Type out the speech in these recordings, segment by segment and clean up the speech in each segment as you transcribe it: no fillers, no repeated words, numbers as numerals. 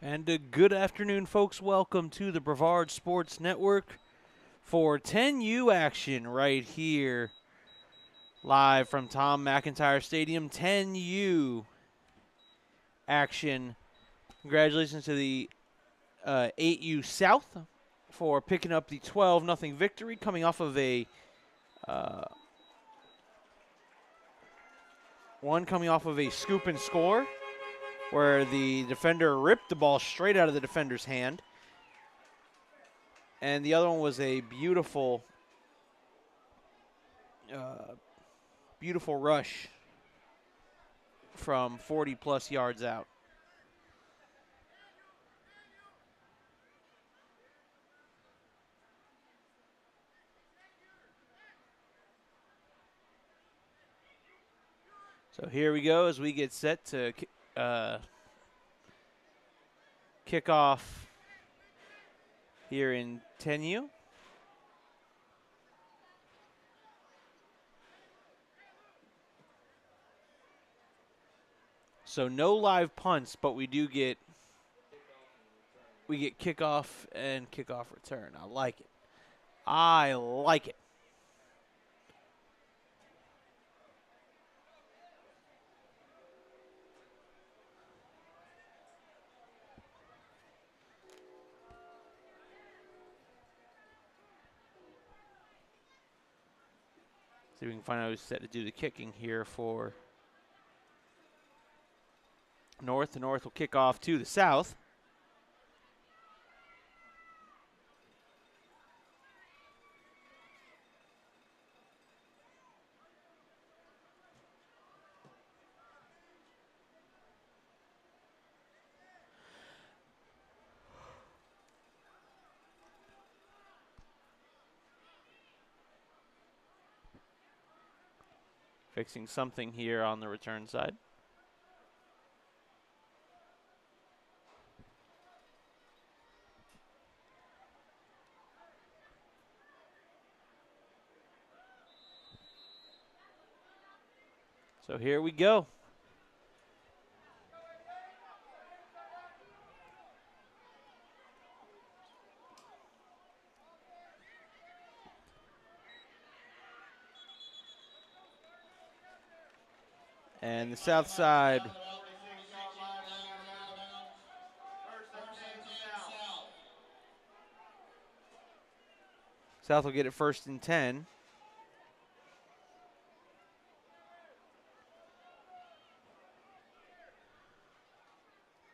And a good afternoon, folks. Welcome to the Brevard Sports Network for 10U action right here, live from Tom McIntyre Stadium. 10U action. Congratulations to the 8U South for picking up the 12-0 victory, coming off of a scoop and score, where the defender ripped the ball straight out of the defender's hand. And the other one was a beautiful rush from 40-plus yards out. So here we go as we get set to kick off here in 10U. So no live punts, but we get kickoff and kickoff return. I like it. I like it. See if we can find out who's set to do the kicking here for North. The North will kick off to the South. Fixing something here on the return side. So here we go. And the South side South will get it 1st and 10.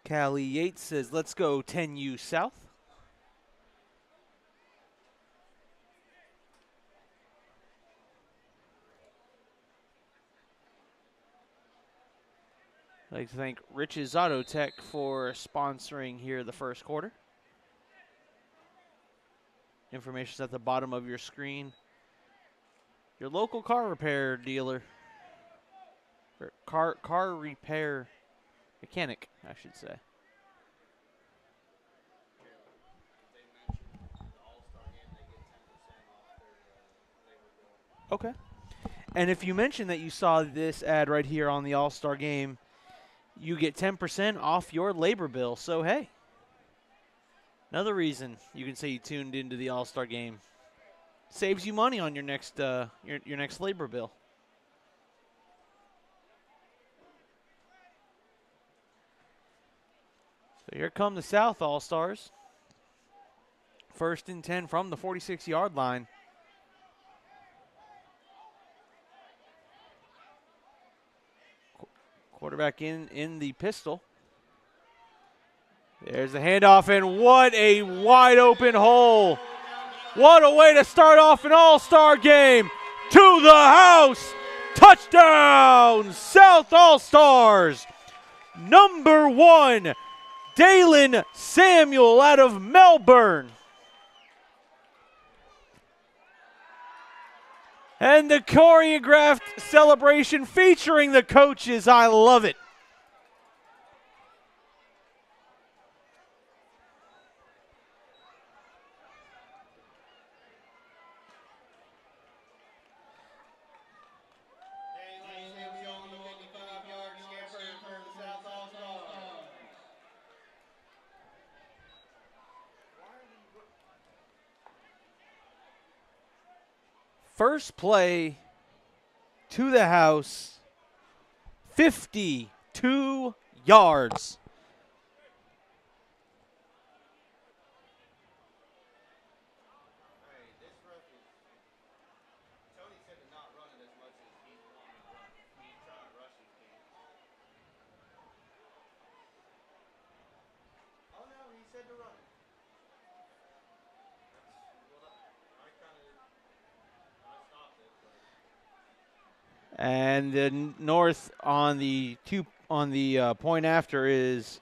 Callie Yates says, let's go 10U South. I'd like to thank Rich's Auto Tech for sponsoring here the first quarter. Information's at the bottom of your screen. Your local car repair dealer. Or car repair mechanic, I should say. Okay. And if you mention that you saw this ad right here on the All-Star Game, you get 10% off your labor bill. So, hey, another reason you can say you tuned into the All-Star Game. Saves you money on your next your next labor bill. So here come the South All-Stars. 1st and 10 from the 46-yard line. Quarterback in the pistol. There's the handoff, and what a wide open hole. What a way to start off an All-Star game. To the house. Touchdown, South All-Stars. Number 1, Dalen Samuel out of Melbourne. And the choreographed celebration featuring the coaches. I love it. First play to the house, 52 yards. And the North on the point after is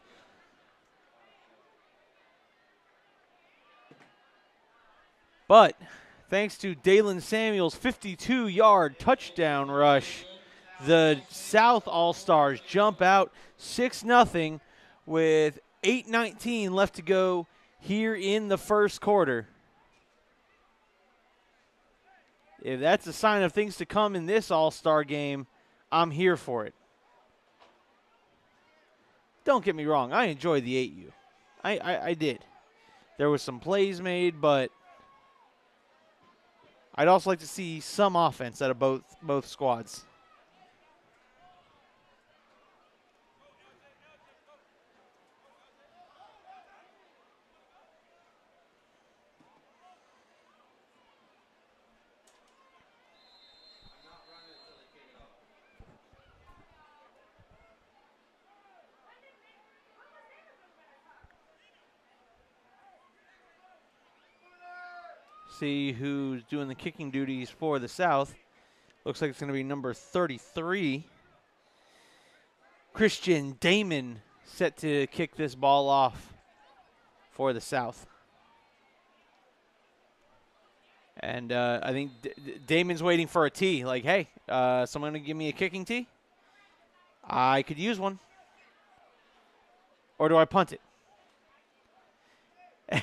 but thanks to Dalen Samuels' 52-yard touchdown rush, the South All-Stars jump out 6-0 with 8:19 left to go here in the first quarter. If that's a sign of things to come in this All-Star game, I'm here for it. Don't get me wrong, I enjoyed the 8U. I did. There was some plays made, but I'd also like to see some offense out of both squads. See who's doing the kicking duties for the South. Looks like it's going to be number 33. Christian Damon set to kick this ball off for the South. And I think Damon's waiting for a tee. Like, hey, someone going to give me a kicking tee? I could use one. Or do I punt it?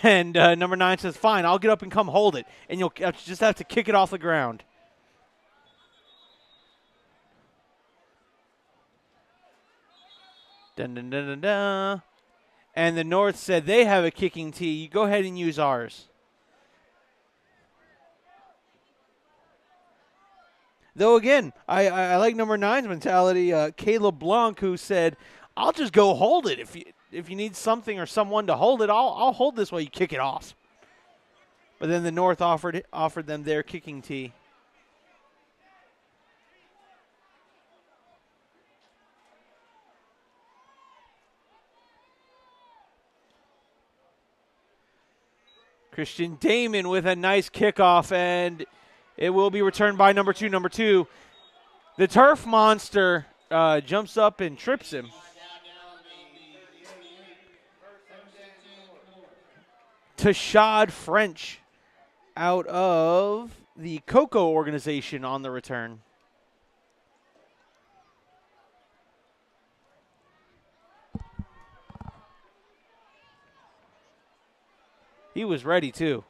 And number 9 says, fine, I'll get up and come hold it. And you'll just have to kick it off the ground. Dun, dun, dun, dun, dun. And the North said they have a kicking tee. You go ahead and use ours. Though, again, I like number 9's mentality. Caleb Blanc, who said, I'll just go hold it. If you need something or someone to hold it, I'll hold this while you kick it off. But then the North offered them their kicking tee. Christian Damon with a nice kickoff, and it will be returned by number 2. Number 2, the turf monster jumps up and trips him. Tashad French out of the Coco organization on the return. He was ready too.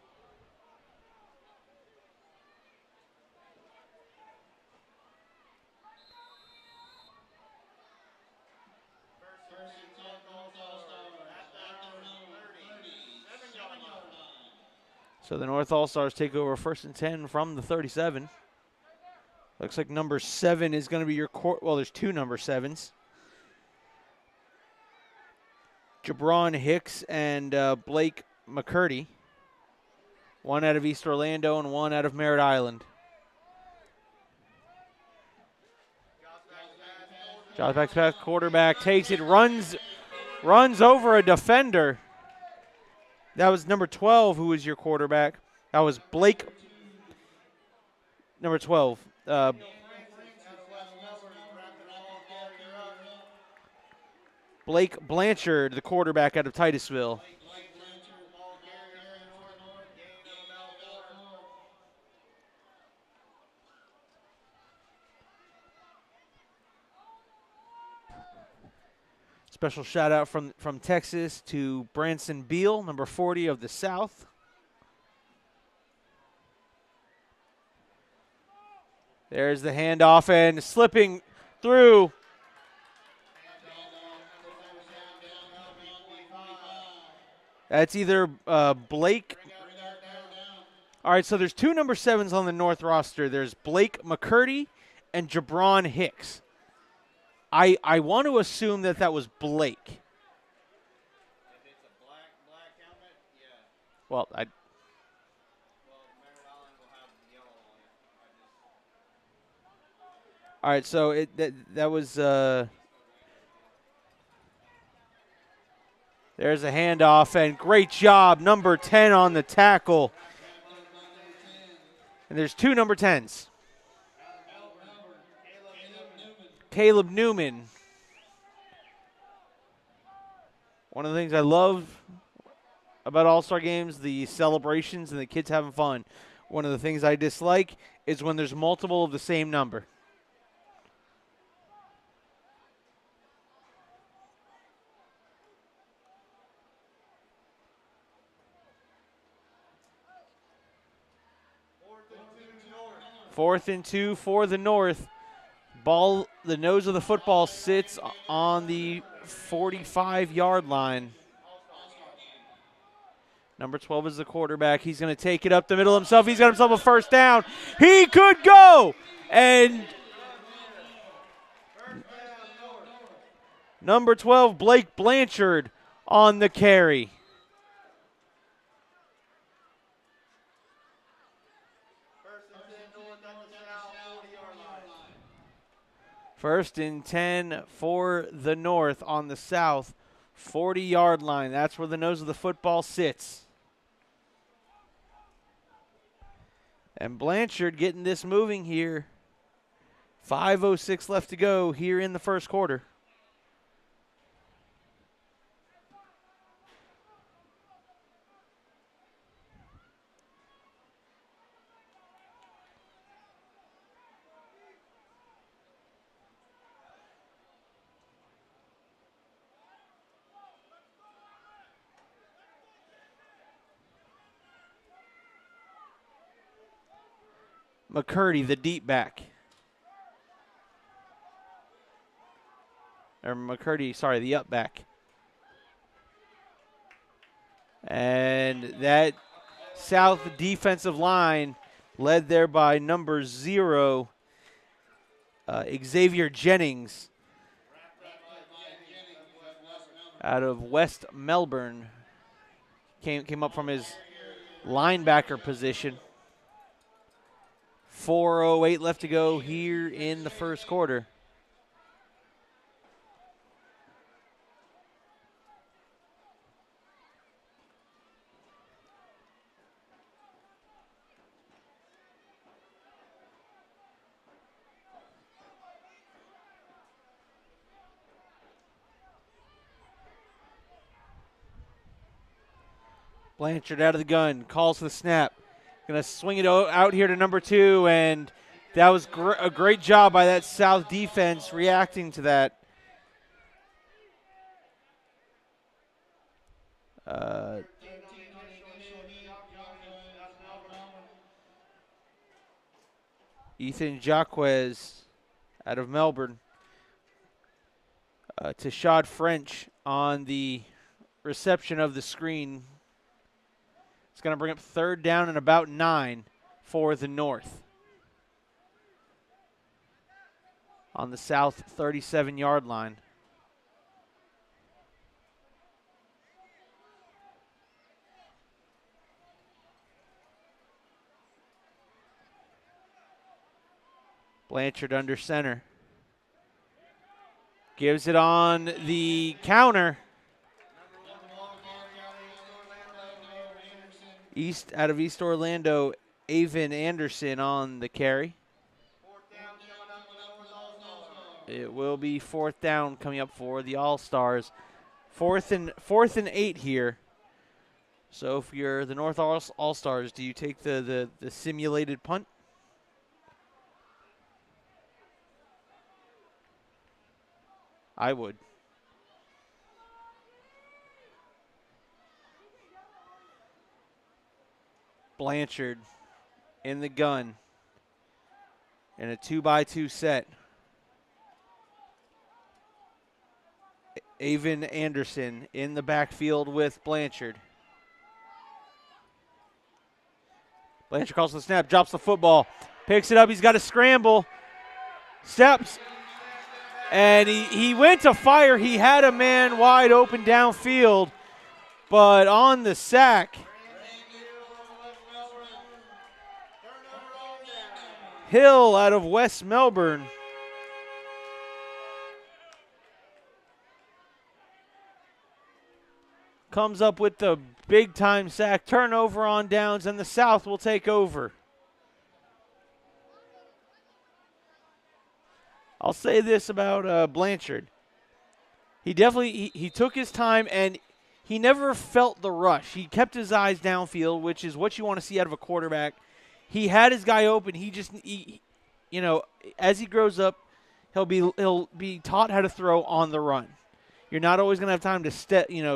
So the North All-Stars take over 1st and 10 from the 37. Looks like number 7 is going to be your court. Well, there's 2 number 7s. Jabron Hicks and Blake McCurdy. 1 out of East Orlando and 1 out of Merritt Island. Josh back to pass, quarterback takes it, runs over a defender. That was number 12 who was your quarterback. That was Blake, number 12. Blake Blanchard, the quarterback out of Titusville. Special shout out from Texas to Branson Beal, number 40 of the South. There's the handoff and slipping through. That's either Blake All right, so there's 2 number 7s on the North roster. There's Blake McCurdy and Jabron Hicks. I want to assume that was Blake. If it's a black helmet, yeah. Well, Well, Merritt Island will have the yellow on it. all right, so that was there's a handoff, and great job, number 10 on the tackle. And there's 2 number 10s. Caleb Newman. One of the things I love about All-Star games, the celebrations and the kids having fun. One of the things I dislike is when there's multiple of the same number. Fourth and 2 for the North. Ball, the nose of the football sits on the 45-yard line. Number 12 is the quarterback. He's going to take it up the middle himself. He's got himself a first down. He could go. And number 12, Blake Blanchard on the carry. First and 10 for the North on the South 40-yard line. That's where the nose of the football sits. And Blanchard getting this moving here. 5:06 left to go here in the first quarter. McCurdy, the deep back. Or McCurdy, sorry, the up back. And that South defensive line led there by number 0, Xavier Jennings out of West Melbourne. Came up from his linebacker position. 4:08 left to go here in the first quarter. Blanchard out of the gun, calls for the snap. Going to swing it out here to number 2, and that was a great job by that South defense reacting to that. Ethan Jacquez out of Melbourne. Tashad French on the reception of the screen. It's going to bring up 3rd down and about 9 for the North. On the South 37-yard line. Blanchard under center. Gives it on the counter. Out of East Orlando, Avon Anderson on the carry. It will be 4th down coming up for the All-Stars. 4th and 8 here. So if you're the North All-Stars, do you take the simulated punt? I would. Blanchard in the gun in a 2x2 set. Avon Anderson in the backfield with Blanchard. Blanchard calls for the snap, drops the football, picks it up. He's got to scramble, steps, and he went to fire. He had a man wide open downfield, but on the sack, Hill out of West Melbourne comes up with the big-time sack, turnover on downs, and the South will take over. I'll say this about Blanchard. He definitely he took his time, and he never felt the rush. He kept his eyes downfield, which is what you want to see out of a quarterback. He had his guy open. You know, as he grows up, he'll be taught how to throw on the run. You're not always going to have time to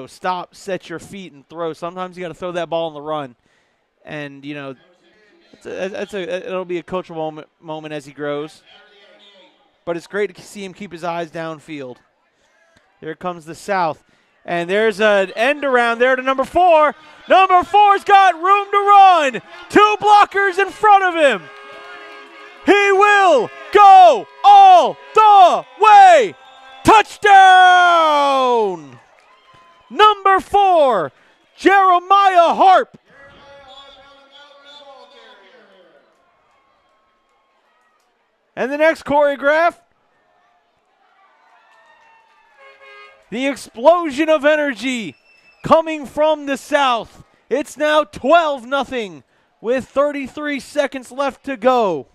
stop, set your feet, and throw. Sometimes you got to throw that ball on the run, and it'll be a coachable moment as he grows. But it's great to see him keep his eyes downfield. Here comes the South, and there's an end around there to number 4. Number 4's got room to run. 2 blockers in front of him. He will go all the way. Touchdown! Number 4, Jeremiah Harp. And the next choreograph, the explosion of energy coming from the South. It's now 12-0 with 33 seconds left to go.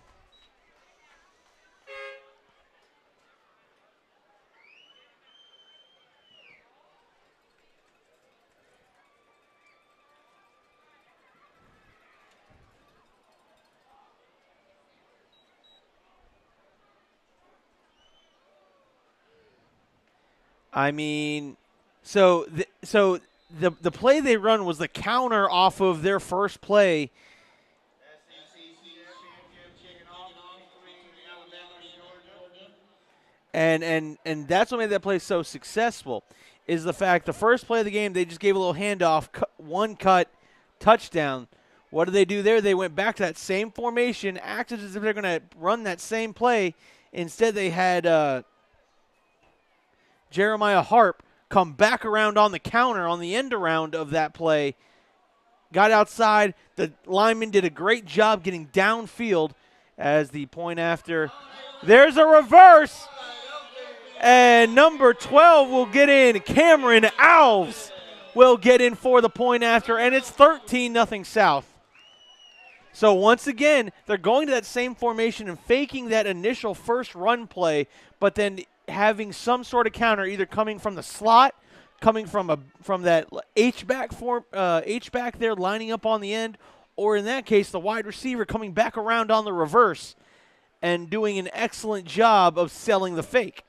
I mean, so the play they run was the counter off of their first play. And that's what made that play so successful, is the fact the first play of the game, they just gave a little handoff, one cut, touchdown. What did they do there? They went back to that same formation, acted as if they're going to run that same play. Instead, they had Jeremiah Harp come back around on the counter on the end around of that play, got outside. The lineman did a great job getting downfield as the point after. There's a reverse, and number 12 will get in. Cameron Alves will get in for the point after, and it's 13-0 South. So once again, they're going to that same formation and faking that initial first run play, but then having some sort of counter, either coming from the slot, coming from that H-back there lining up on the end, or in that case, the wide receiver coming back around on the reverse and doing an excellent job of selling the fake.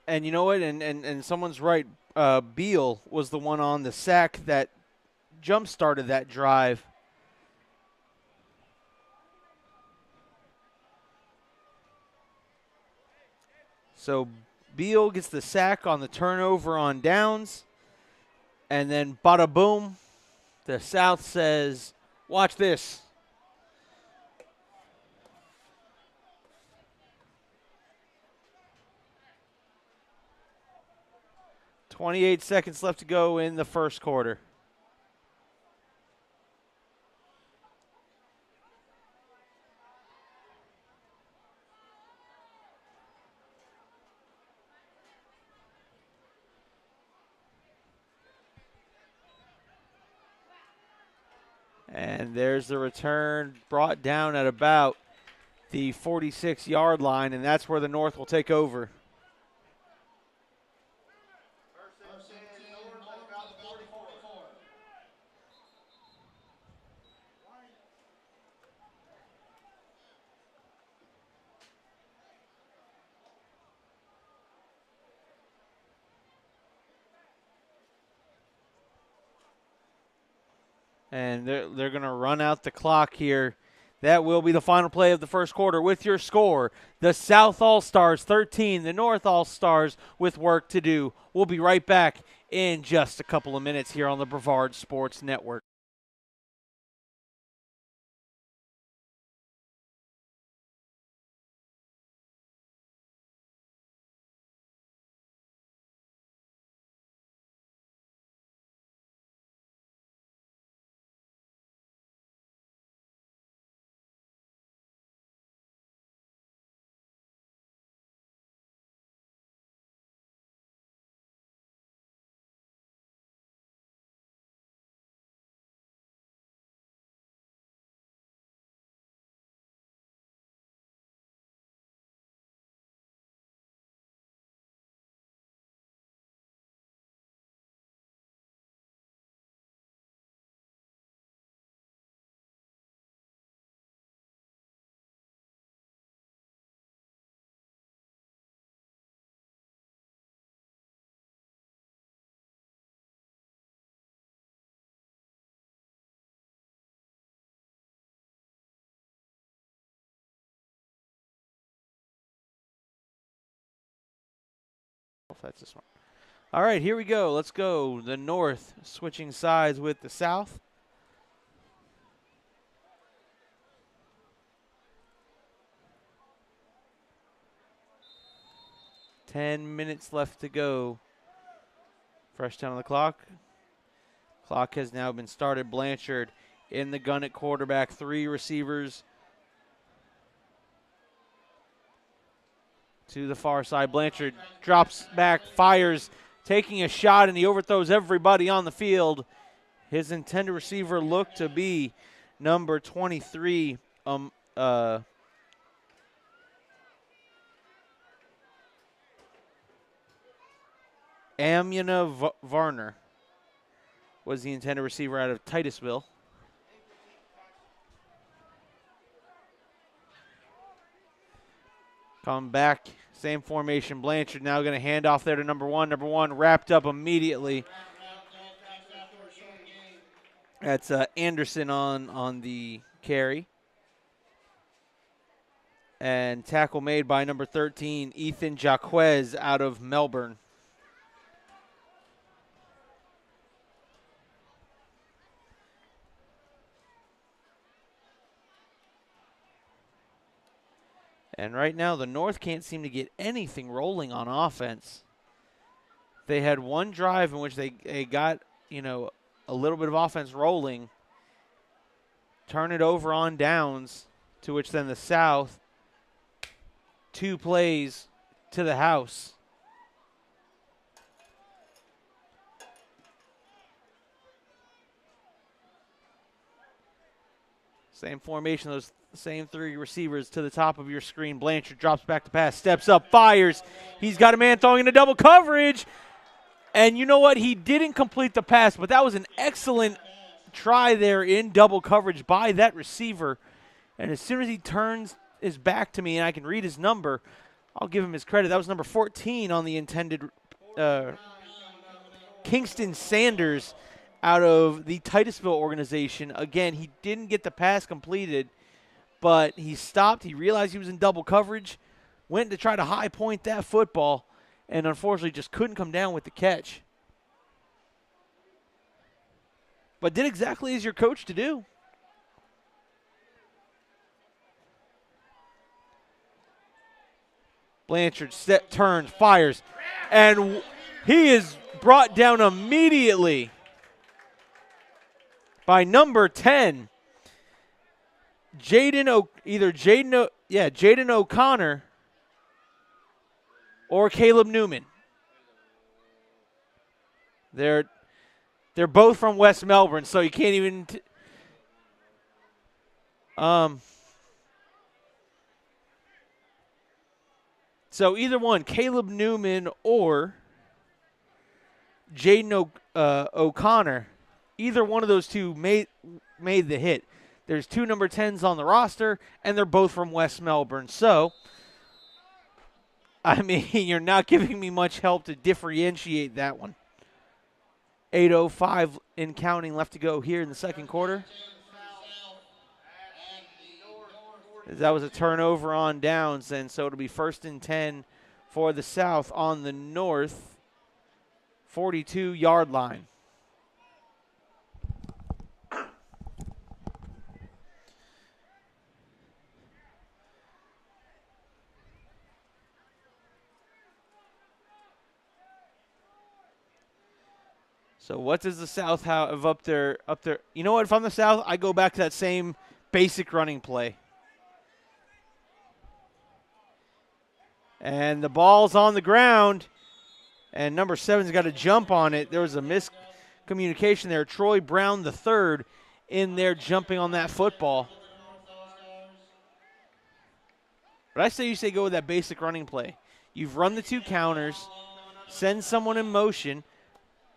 And you know what? And someone's right. Beal was the one on the sack that jump-started that drive. So Beal gets the sack on the turnover on downs. And then bada boom, the South says, watch this. .28 seconds left to go in the first quarter. And there's the return, brought down at about the 46-yard line, and that's where the North will take over. And they're going to run out the clock here. That will be the final play of the first quarter. With your score, the South All-Stars 13, the North All-Stars with work to do. We'll be right back in just a couple of minutes here on the Brevard Sports Network. That's a smart. All right, here we go. Let's go. The North switching sides with the South. $10 left to go. Fresh down on the clock. Clock has now been started. Blanchard in the gun at quarterback. 3 receivers to the far side. Blanchard drops back, fires, taking a shot, and he overthrows everybody on the field. His intended receiver looked to be number 23, Amina Varner was the intended receiver out of Titusville. Come back, same formation. Blanchard now going to hand off there to number 1. Number 1 wrapped up immediately. That's Anderson on the carry. And tackle made by number 13, Ethan Jaquez out of Melbourne. And right now, the North can't seem to get anything rolling on offense. They had one drive in which they got, a little bit of offense rolling, turn it over on downs, to which then the South, 2 plays to the house. Same formation, those same 3 receivers to the top of your screen. Blanchard drops back to pass, steps up, fires. He's got a man throwing into double coverage. And you know what? He didn't complete the pass, but that was an excellent try there in double coverage by that receiver. And as soon as he turns his back to me and I can read his number, I'll give him his credit. That was number 14 on the intended Kingston Sanders out of the Titusville organization. Again, he didn't get the pass completed, but he stopped. He realized he was in double coverage, went to try to high point that football, and unfortunately just couldn't come down with the catch. But did exactly as your coach to do. Blanchard turns, fires, and he is brought down immediately by number 10, Jaden O'Connor or Caleb Newman. They're both from West Melbourne, so you can't even so either one, Caleb Newman or Jaden O'Connor, either one of those two made the hit. There's 2 number 10s on the roster, and they're both from West Melbourne. So, I mean, you're not giving me much help to differentiate that one. 8:05 in counting left to go here in the second quarter. That was a turnover on downs, and so it'll be 1st and 10 for the South on the North 42-yard line. So what does the South have up there? You know what? If I'm the South, I go back to that same basic running play. And the ball's on the ground, and number 7's got to jump on it. There was a miscommunication there. Troy Brown, the third, in there jumping on that football. But I say you go with that basic running play. You've run the 2 counters, send someone in motion.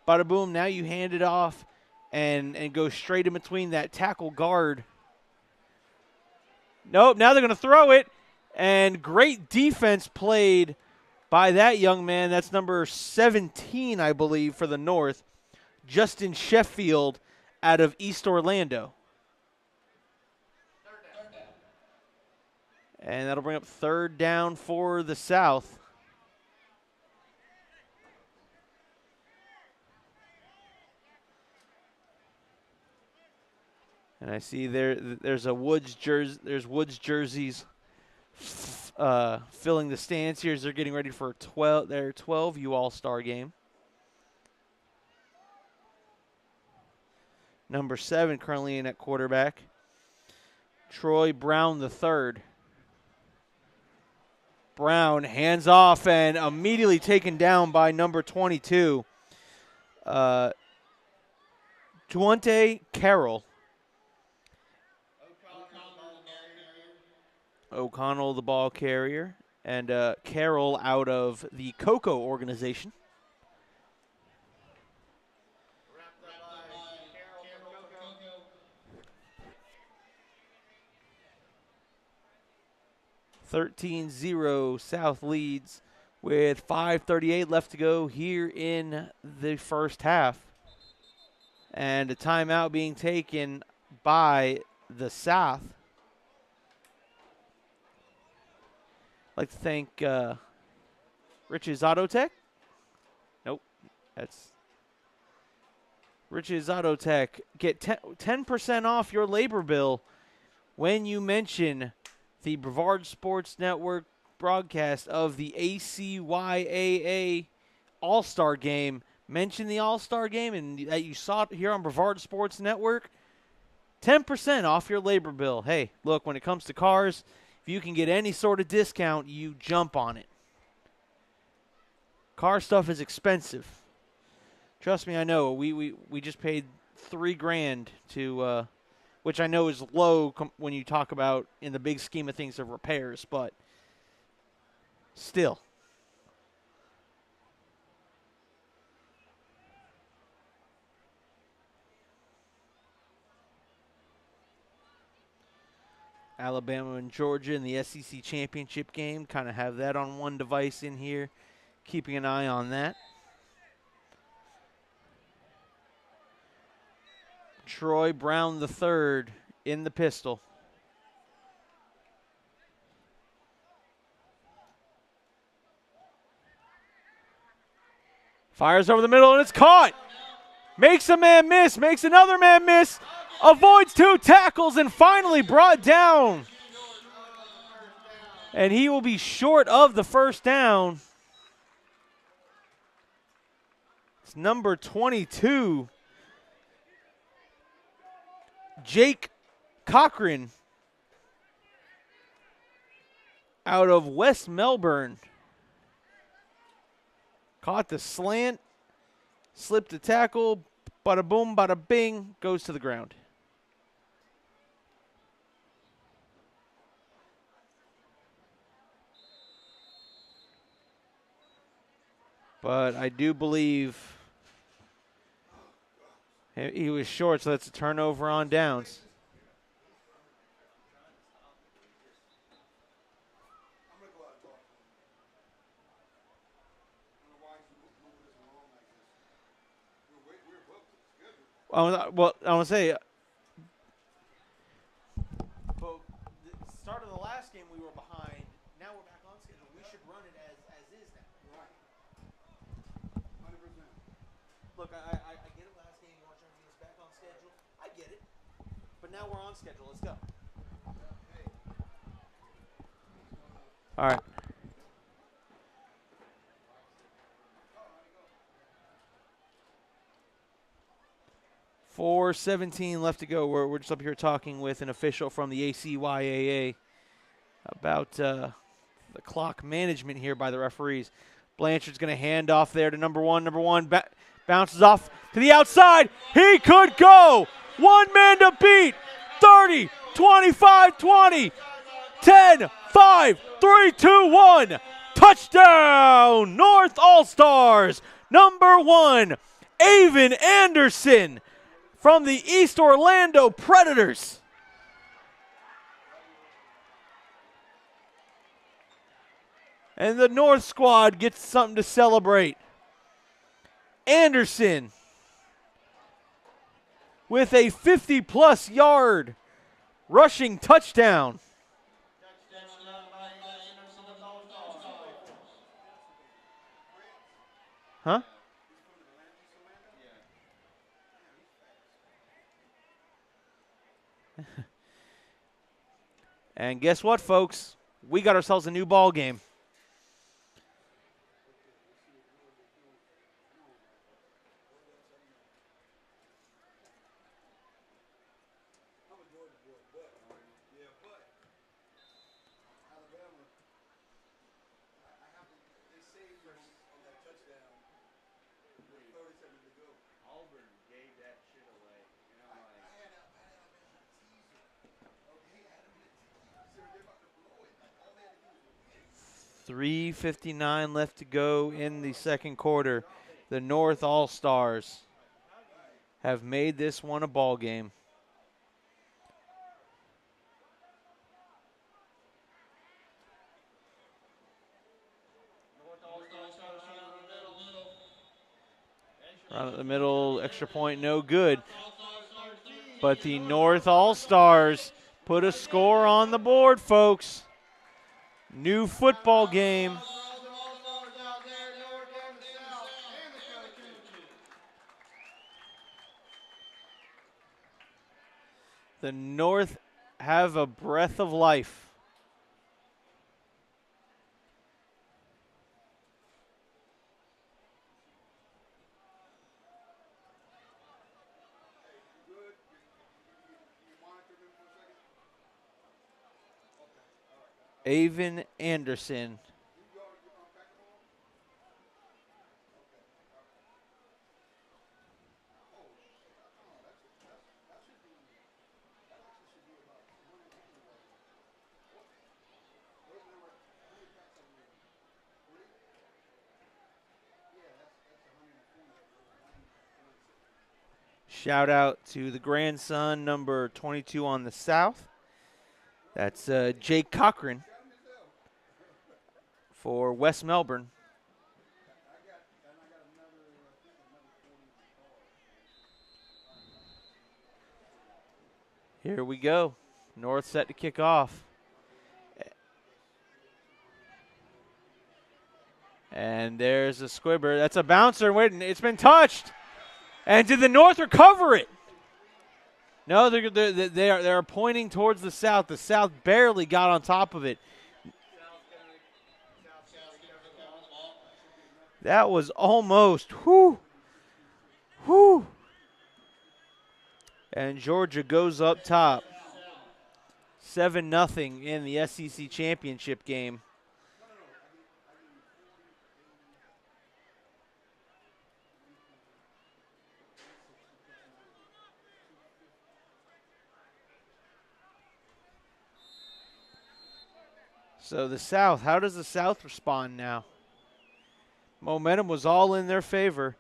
Bada boom, now you hand it off and go straight in between that tackle guard. Nope, now they're going to throw it. And great defense played by that young man. That's number 17, I believe, for the North. Justin Sheffield out of East Orlando. And that'll bring up 3rd down for the South. And I see there's Woods jerseys filling the stands here as they're getting ready for their 12U All-Star game. Number 7 currently in at quarterback. Troy Brown the third. Brown hands off and immediately taken down by number 22. Duante Carroll. O'Connell, the ball carrier, and Carroll out of the Coco organization. (13-0) South leads with 5:38 left to go here in the first half. And a timeout being taken by the South. I'd like to thank Rich's Auto Tech. Nope, that's Rich's Auto Tech. Get 10% off your labor bill when you mention the Brevard Sports Network broadcast of the ACYAA All-Star Game. Mention the All-Star Game and that you saw it here on Brevard Sports Network. 10% off your labor bill. Hey, look, when it comes to cars, if you can get any sort of discount, you jump on it. Car stuff is expensive. Trust me, I know. We just paid $3,000 to, which I know is low when you talk about in the big scheme of things of repairs, but still. Alabama and Georgia in the SEC championship game. Kind of have that on one device in here. Keeping an eye on that. Troy Brown III in the pistol. Fires over the middle and it's caught. Makes a man miss, makes another man miss. Avoids 2 tackles and finally brought down. And he will be short of the first down. It's number 22. Jake Cochran out of West Melbourne. Caught the slant, slipped the tackle, bada boom, bada bing, goes to the ground. But I do believe he was short, so that's a turnover on downs. Well, I want to say, but the start of the last game we were behind. Now we're back on schedule. We should run it as is now. Right. 100%. Look, I get it. Last game you want to try to get us back on schedule. I get it. But now we're on schedule. Let's go. Hey. All right. 4:17 left to go. We're just up here talking with an official from the ACYAA about the clock management here by the referees. Blanchard's going to hand off there to number one. Number one bounces off to the outside. He could go. One man to beat. 30, 25, 20, 10, 5, 3, 2, 1. Touchdown, North All-Stars. Number one, Avon Anderson from the East Orlando Predators. And the North squad gets something to celebrate. Anderson with a 50-plus yard rushing touchdown. Huh? And guess what, folks? We got ourselves a new ball game. Auburn gave that shit away. And I'm like, 3:59 left to go in the second quarter. The North All-Stars have made this one a ball game. Right at the middle, extra point, no good. But the North All-Stars put a score on the board, folks. New football game. The North have a breath of life. Avon Anderson. Shout out to the grandson, number 22 on the South. That's Jake Cochran for West Melbourne. Here we go. North set to kick off. And there's a squibber. That's a bouncer. Waiting. It's been touched. And did the North recover it? No, they are pointing towards the South. The South barely got on top of it. That was almost. Whew. Whew. And Georgia goes up top. 7-0 in the SEC championship game. So the South, how does the South respond now? Momentum was all in their favor.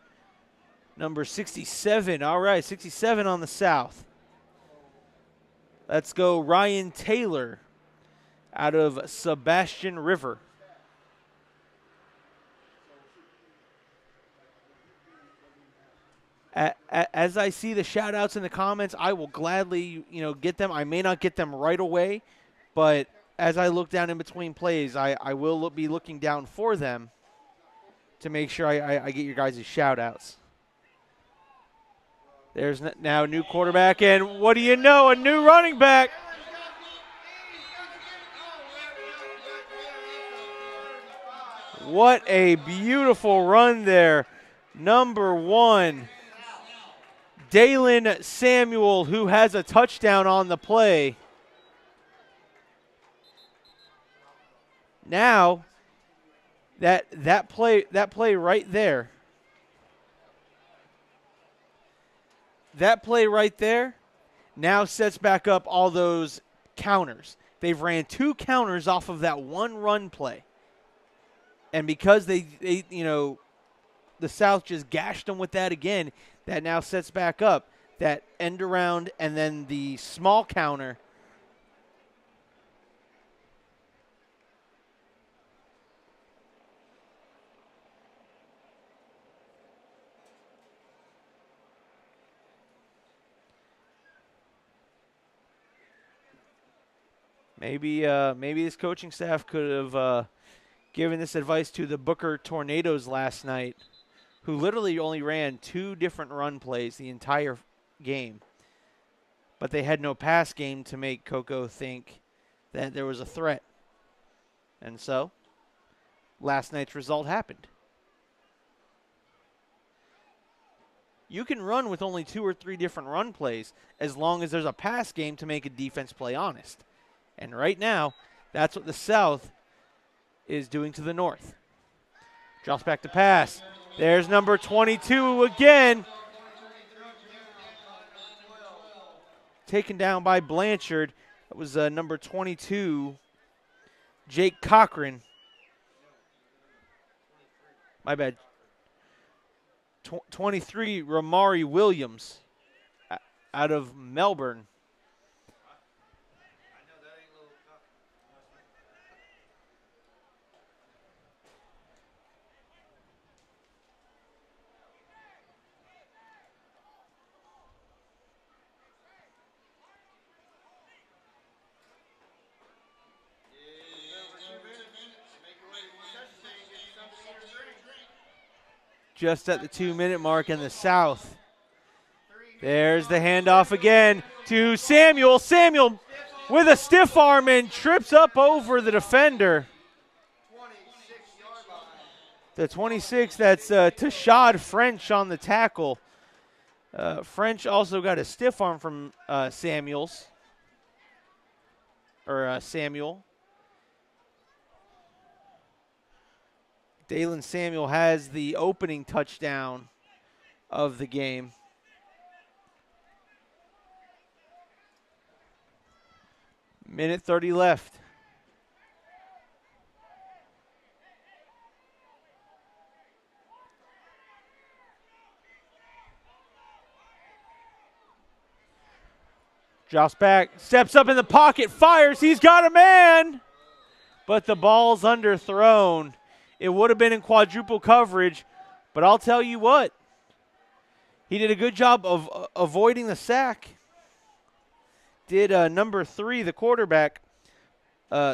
Number 67, all right, 67 on the South. Let's go Ryan Taylor out of Sebastian River. As I see the shout-outs in the comments, I will gladly, get them. I may not get them right away, but as I look down in between plays, I will be looking down for them to make sure I get your guys' shout-outs. There's now a new quarterback, and what do you know, a new running back. What a beautiful run there. Number 1, Dalen Samuel, who has a touchdown on the play. Now, that play right there. That play right there now sets back up all those counters. They've ran 2 counters off of that one run play. And because they the South just gashed them with that again, that now sets back up that end around and then the small counter. Maybe this coaching staff could have given this advice to the Booker Tornadoes last night, who literally only ran 2 different run plays the entire game. But they had no pass game to make Coco think that there was a threat. And so, last night's result happened. You can run with only 2 or 3 different run plays as long as there's a pass game to make a defense play honest. And right now, that's what the South is doing to the North. Drops back to pass. There's number 22 again. Taken down by Blanchard. That was number 22, Jake Cochran. My bad. 23, Ramari Williams out of Melbourne. Just at the 2-minute mark in the South. There's the handoff again to Samuel. Samuel with a stiff arm and trips up over the defender. The 26, that's Tashad French on the tackle. French also got a stiff arm from Samuel. Dalen Samuel has the opening touchdown of the game. Minute 30 left. Drops back, steps up in the pocket, fires, he's got a man! But the ball's underthrown. It would have been in quadruple coverage, but I'll tell you what. He did a good job of avoiding the sack. Did number 3, the quarterback,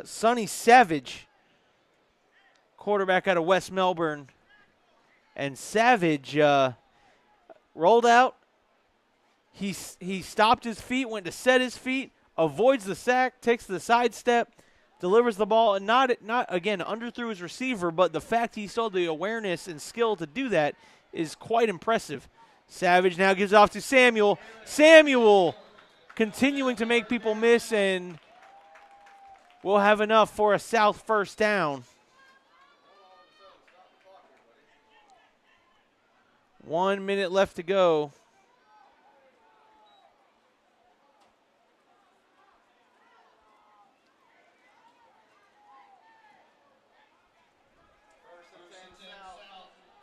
Sonny Savage, quarterback out of West Melbourne. And Savage rolled out. He stopped his feet, went to set his feet, avoids the sack, takes the sidestep, delivers the ball, and not again underthrew his receiver, but the fact he still had the awareness and skill to do that is quite impressive. Savage now gives off to Samuel. Samuel continuing to make people miss, and we'll have enough for a South first down. 1 minute left to go.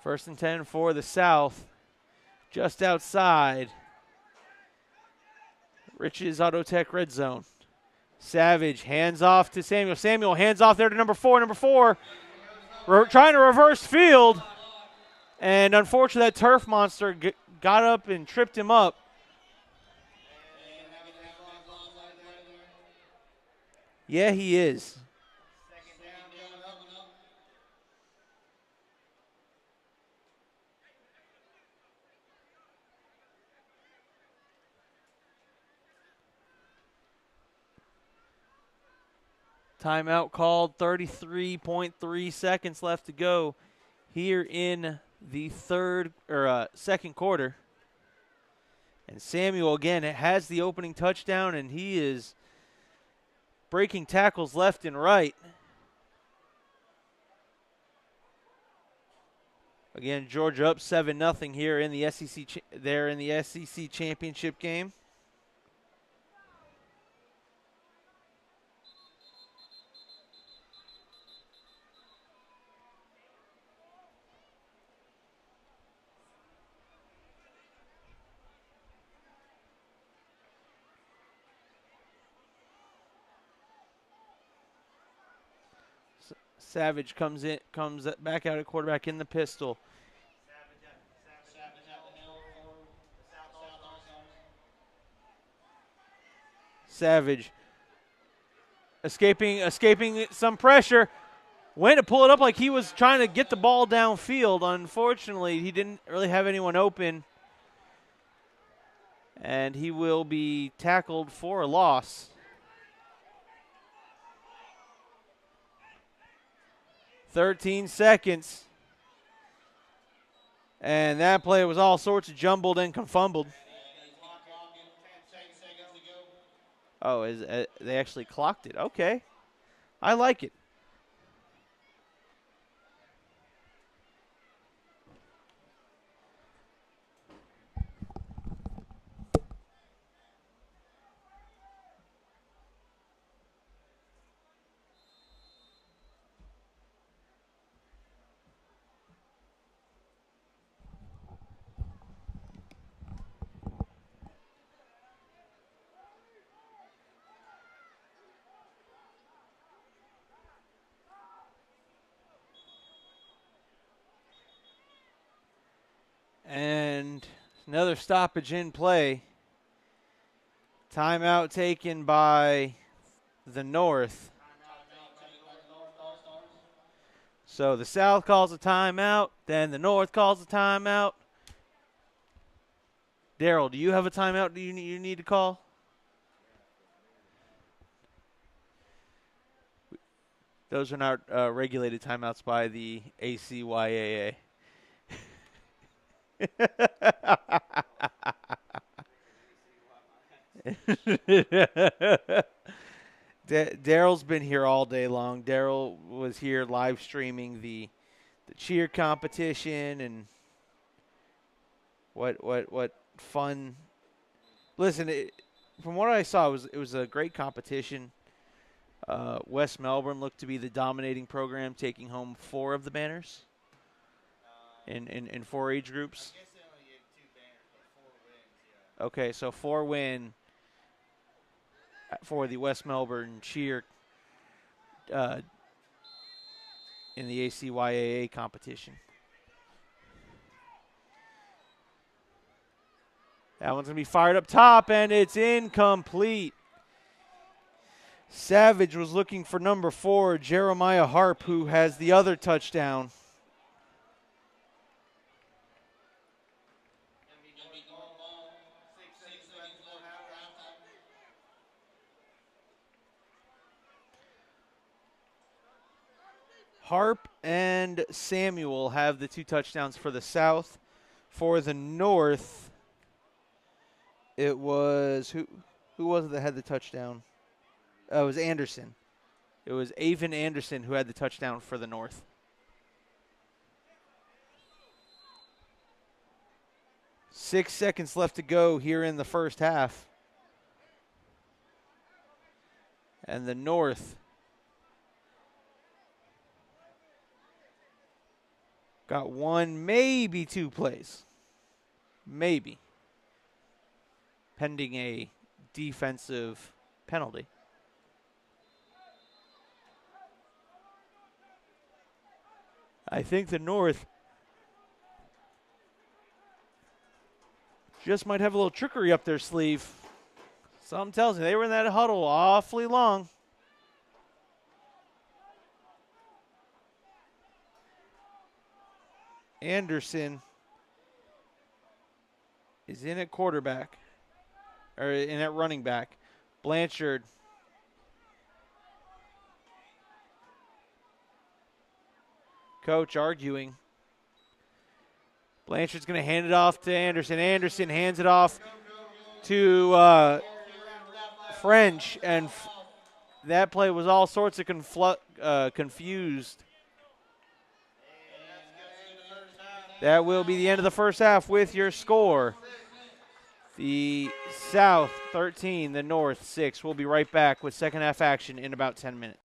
First and 10 for the South, just outside Rich's Auto Tech red zone. Savage hands off to Samuel. Samuel hands off there to number 4. Number 4 trying to reverse field. And unfortunately, that turf monster got up and tripped him up. Yeah, he is. Second down coming up. Timeout called, 33.3 seconds left to go here in the second quarter. And Samuel, again, has the opening touchdown, and he is breaking tackles left and right. Again, Georgia up 7-0 here in the SEC championship game. Savage comes back out at quarterback in the pistol. Savage escaping some pressure. Went to pull it up like he was trying to get the ball downfield. Unfortunately, he didn't really have anyone open. And he will be tackled for a loss. 13 seconds. And that play was all sorts of jumbled and confumbled. Oh, they actually clocked it. Okay. I like it. And another stoppage in play. Timeout taken by the North. So the South calls a timeout, then the North calls a timeout. Daryl, do you have a timeout you need to call? Those are not regulated timeouts by the Acyaa. Daryl's been here all day long. Daryl was here live streaming the cheer competition and what fun. Listen, from what I saw, it was a great competition. West Melbourne looked to be the dominating program, taking home 4 of the banners in 4 age groups. I guess they only get 2 banners, but 4 wins, yeah. Okay, so 4 win for the West Melbourne cheer in the Acyaa competition. That one's going to be fired up top, and it's incomplete. Savage was looking for number 4, Jeremiah Harp, who has the other touchdown. Harp and Samuel have the 2 touchdowns for the South. For the North, it was who was it that had the touchdown? It was Anderson. It was Avon Anderson who had the touchdown for the North. Six seconds left to go here in the first half. And the North got 1, maybe 2 plays. Maybe. Pending a defensive penalty. I think the North just might have a little trickery up their sleeve. Something tells me they were in that huddle awfully long. Anderson is in at quarterback, or in at running back. Blanchard. Coach arguing. Blanchard's going to hand it off to Anderson. Anderson hands it off to French, and that play was all sorts of confused. That will be the end of the first half with your score. The South 13, the North 6. We'll be right back with second half action in about 10 minutes.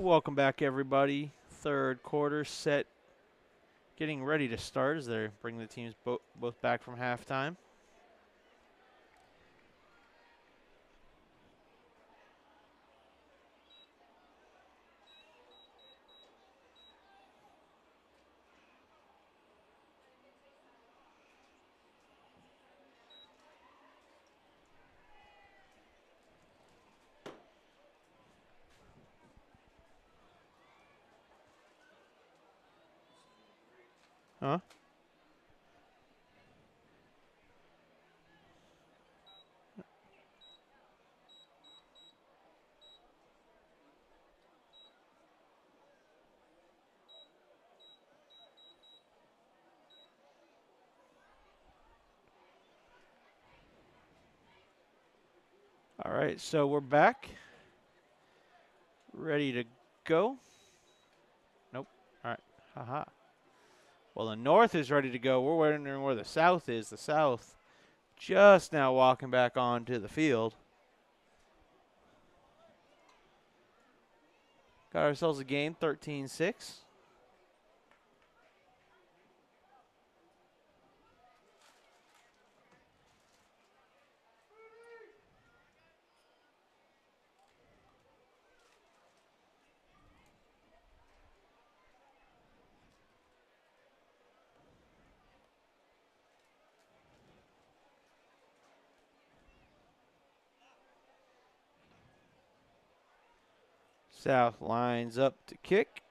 Welcome back, everybody. Third quarter set, getting ready to start as they're bringing the teams both back from halftime. Huh? All right, so we're back. Ready to go. Nope. All right. Haha. Well, the North is ready to go. We're wondering where the South is. The South just now walking back onto the field. Got ourselves a game, 13-6. South lines up to kick.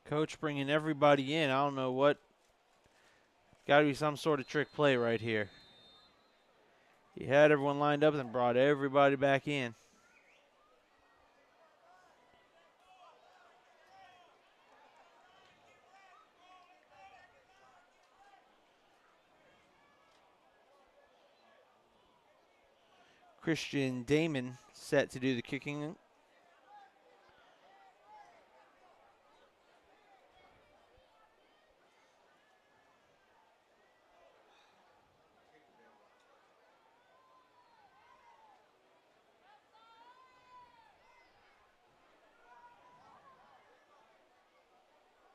Coach bringing everybody in. I don't know what. Got to be some sort of trick play right here. He had everyone lined up and brought everybody back in. Christian Damon set to do the kicking.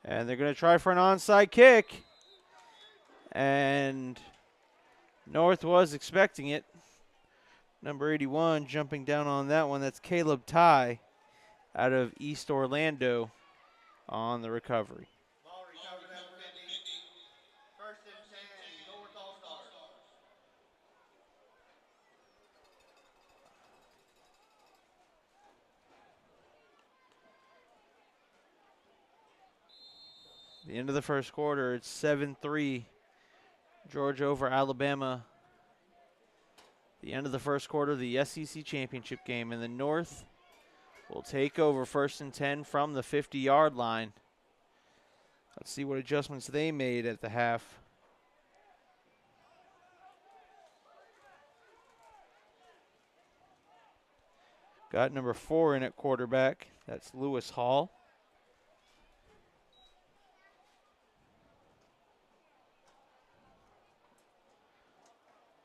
And they're going to try for an onside kick. And North was expecting it. Number 81 jumping down on that one. That's Caleb Ty out of East Orlando on the recovery. Ball recovered at 50. First and 10, North All-Stars. The end of the first quarter, it's 7-3. Georgia over Alabama. The end of the first quarter, the SEC championship game. And the North will take over first and 10 from the 50-yard line. Let's see what adjustments they made at the half. Got number 4 in at quarterback. That's Lewis Hall.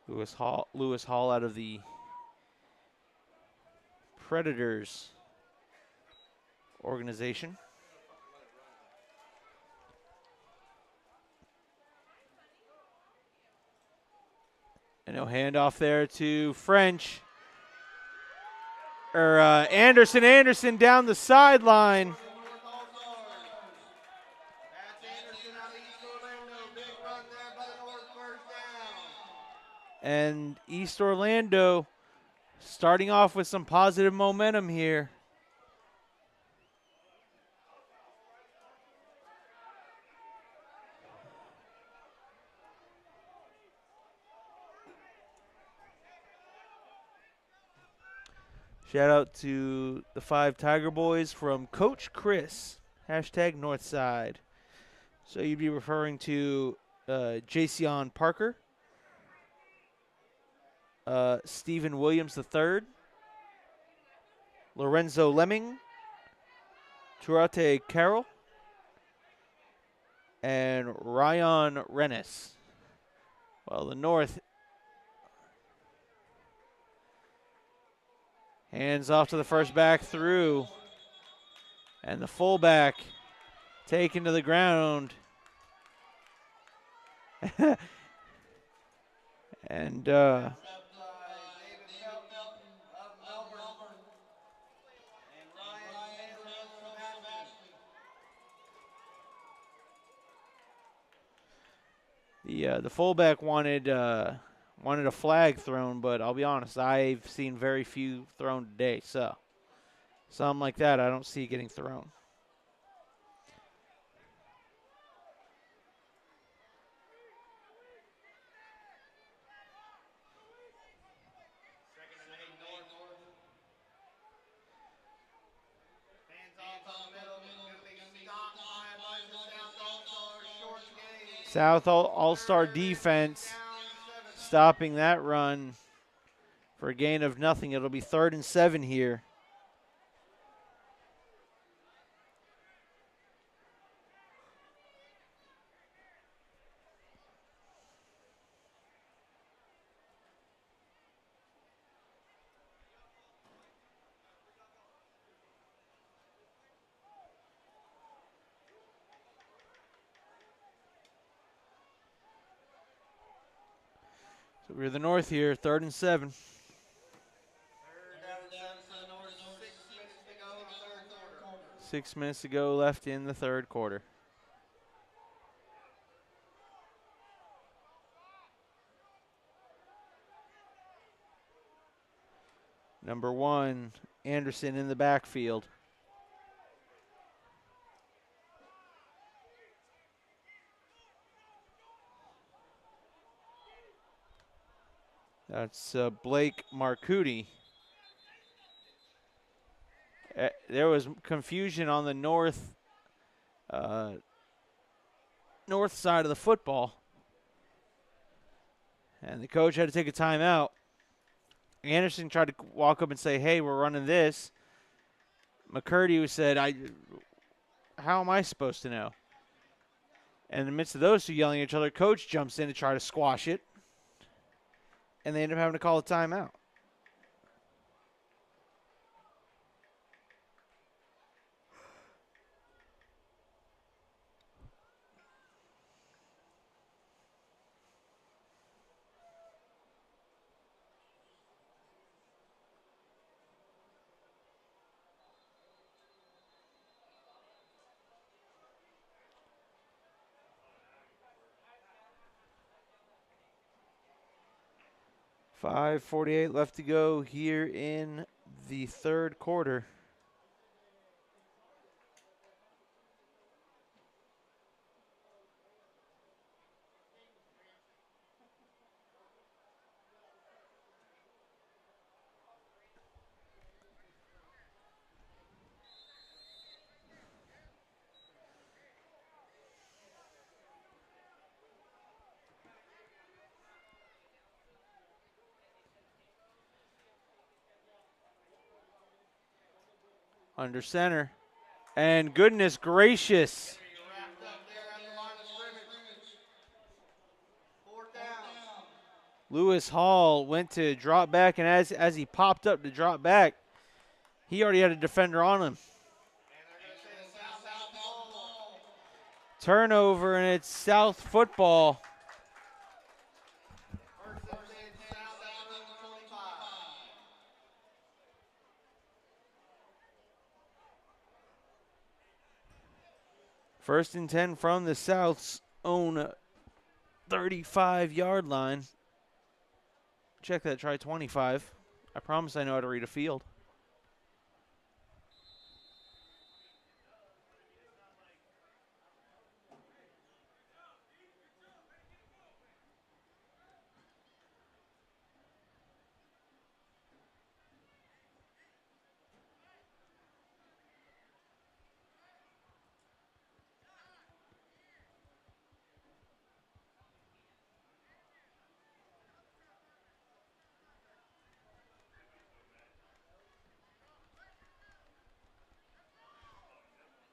Lewis Hall out of the Predators organization. And no handoff there to French. Anderson. Anderson down the sideline. North All-Stars. That's Anderson out of East Orlando. Big run there by the North, first down. And East Orlando starting off with some positive momentum here. Shout out to the 5 Tiger Boys from Coach Chris. Hashtag Northside. So you'd be referring to Jason Parker, Stephen Williams III, Lorenzo Lemming, Turate Carroll, and Ryan Rennis. Well, the North Hands off to the first back through. And the fullback taken to the ground. And the fullback wanted a flag thrown, but I'll be honest, I've seen very few thrown today. So something like that I don't see getting thrown. South All-Star defense stopping that run for a gain of nothing. It'll be 3rd and 7 here. So we're the North here, 3rd and 7. 6 minutes to go left in the 3rd quarter. Number 1, Anderson in the backfield. That's Blake Marcuti. There was confusion on the north side of the football, and the coach had to take a timeout. Anderson tried to walk up and say, "Hey, we're running this." McCurdy said, "How am I supposed to know?" And in the midst of those two yelling at each other, coach jumps in to try to squash it, and they end up having to call a timeout. .5:48 left to go here in the 3rd quarter. Under center. And goodness gracious. Lewis Hall went to drop back, and as he popped up to drop back, he already had a defender on him. Turnover, and it's South football. First and 10 from the South's own 35-yard line. Check that, try 25. I promise I know how to read a field.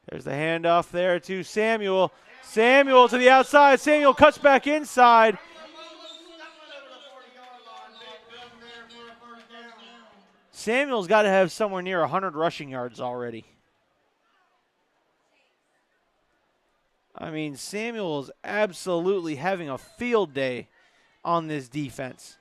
There's the handoff there to Samuel. Samuel to the outside. Samuel cuts back inside. Samuel's got to have somewhere near 100 rushing yards already. I mean, Samuel is absolutely having a field day on this defense.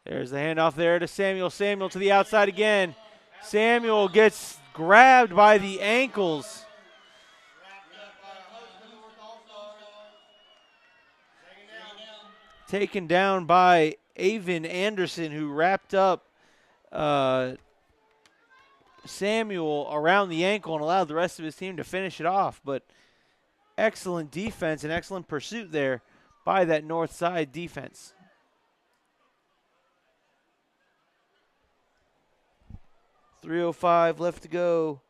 There's the handoff there to Samuel. Samuel to the outside again. Samuel gets grabbed by the ankles. Taken down by Avon Anderson, who wrapped up Samuel around the ankle and allowed the rest of his team to finish it off. But excellent defense and excellent pursuit there by that north side defense. .305 left to go.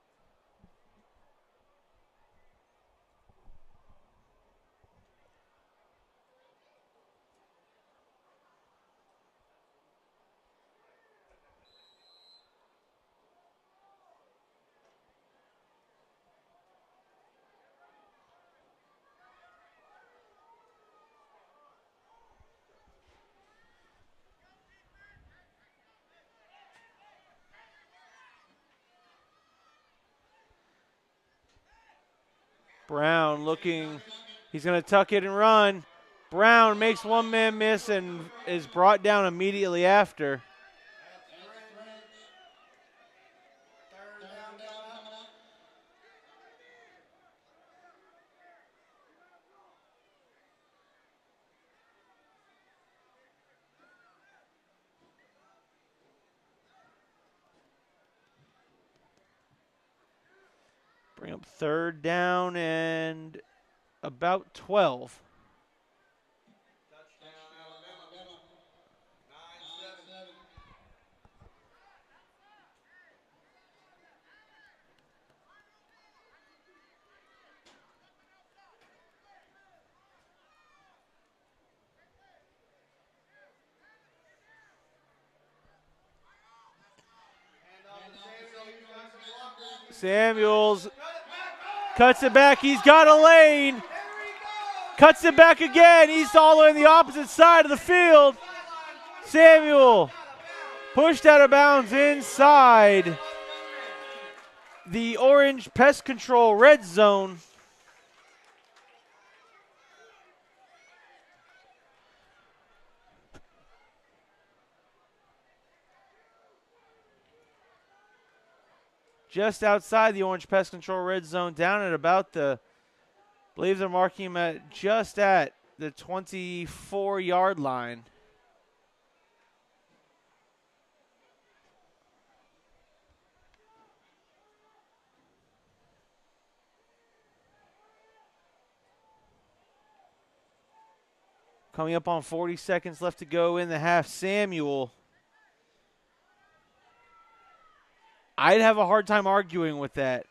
Brown looking, he's going to tuck it and run. Brown makes one man miss and is brought down immediately after. Bring up 3rd down and about 12. Touchdown, Alabama. 9-7. Samuels cuts it back. He's got a lane. Cuts it back again. He's all on the opposite side of the field. Samuel pushed out of bounds inside the orange pest control red zone. Just outside the orange pest control red zone, down at about the, I believe they're marking him at just at the 24-yard line. Coming up on 40 seconds left to go in the half. Samuel, I'd have a hard time arguing with that.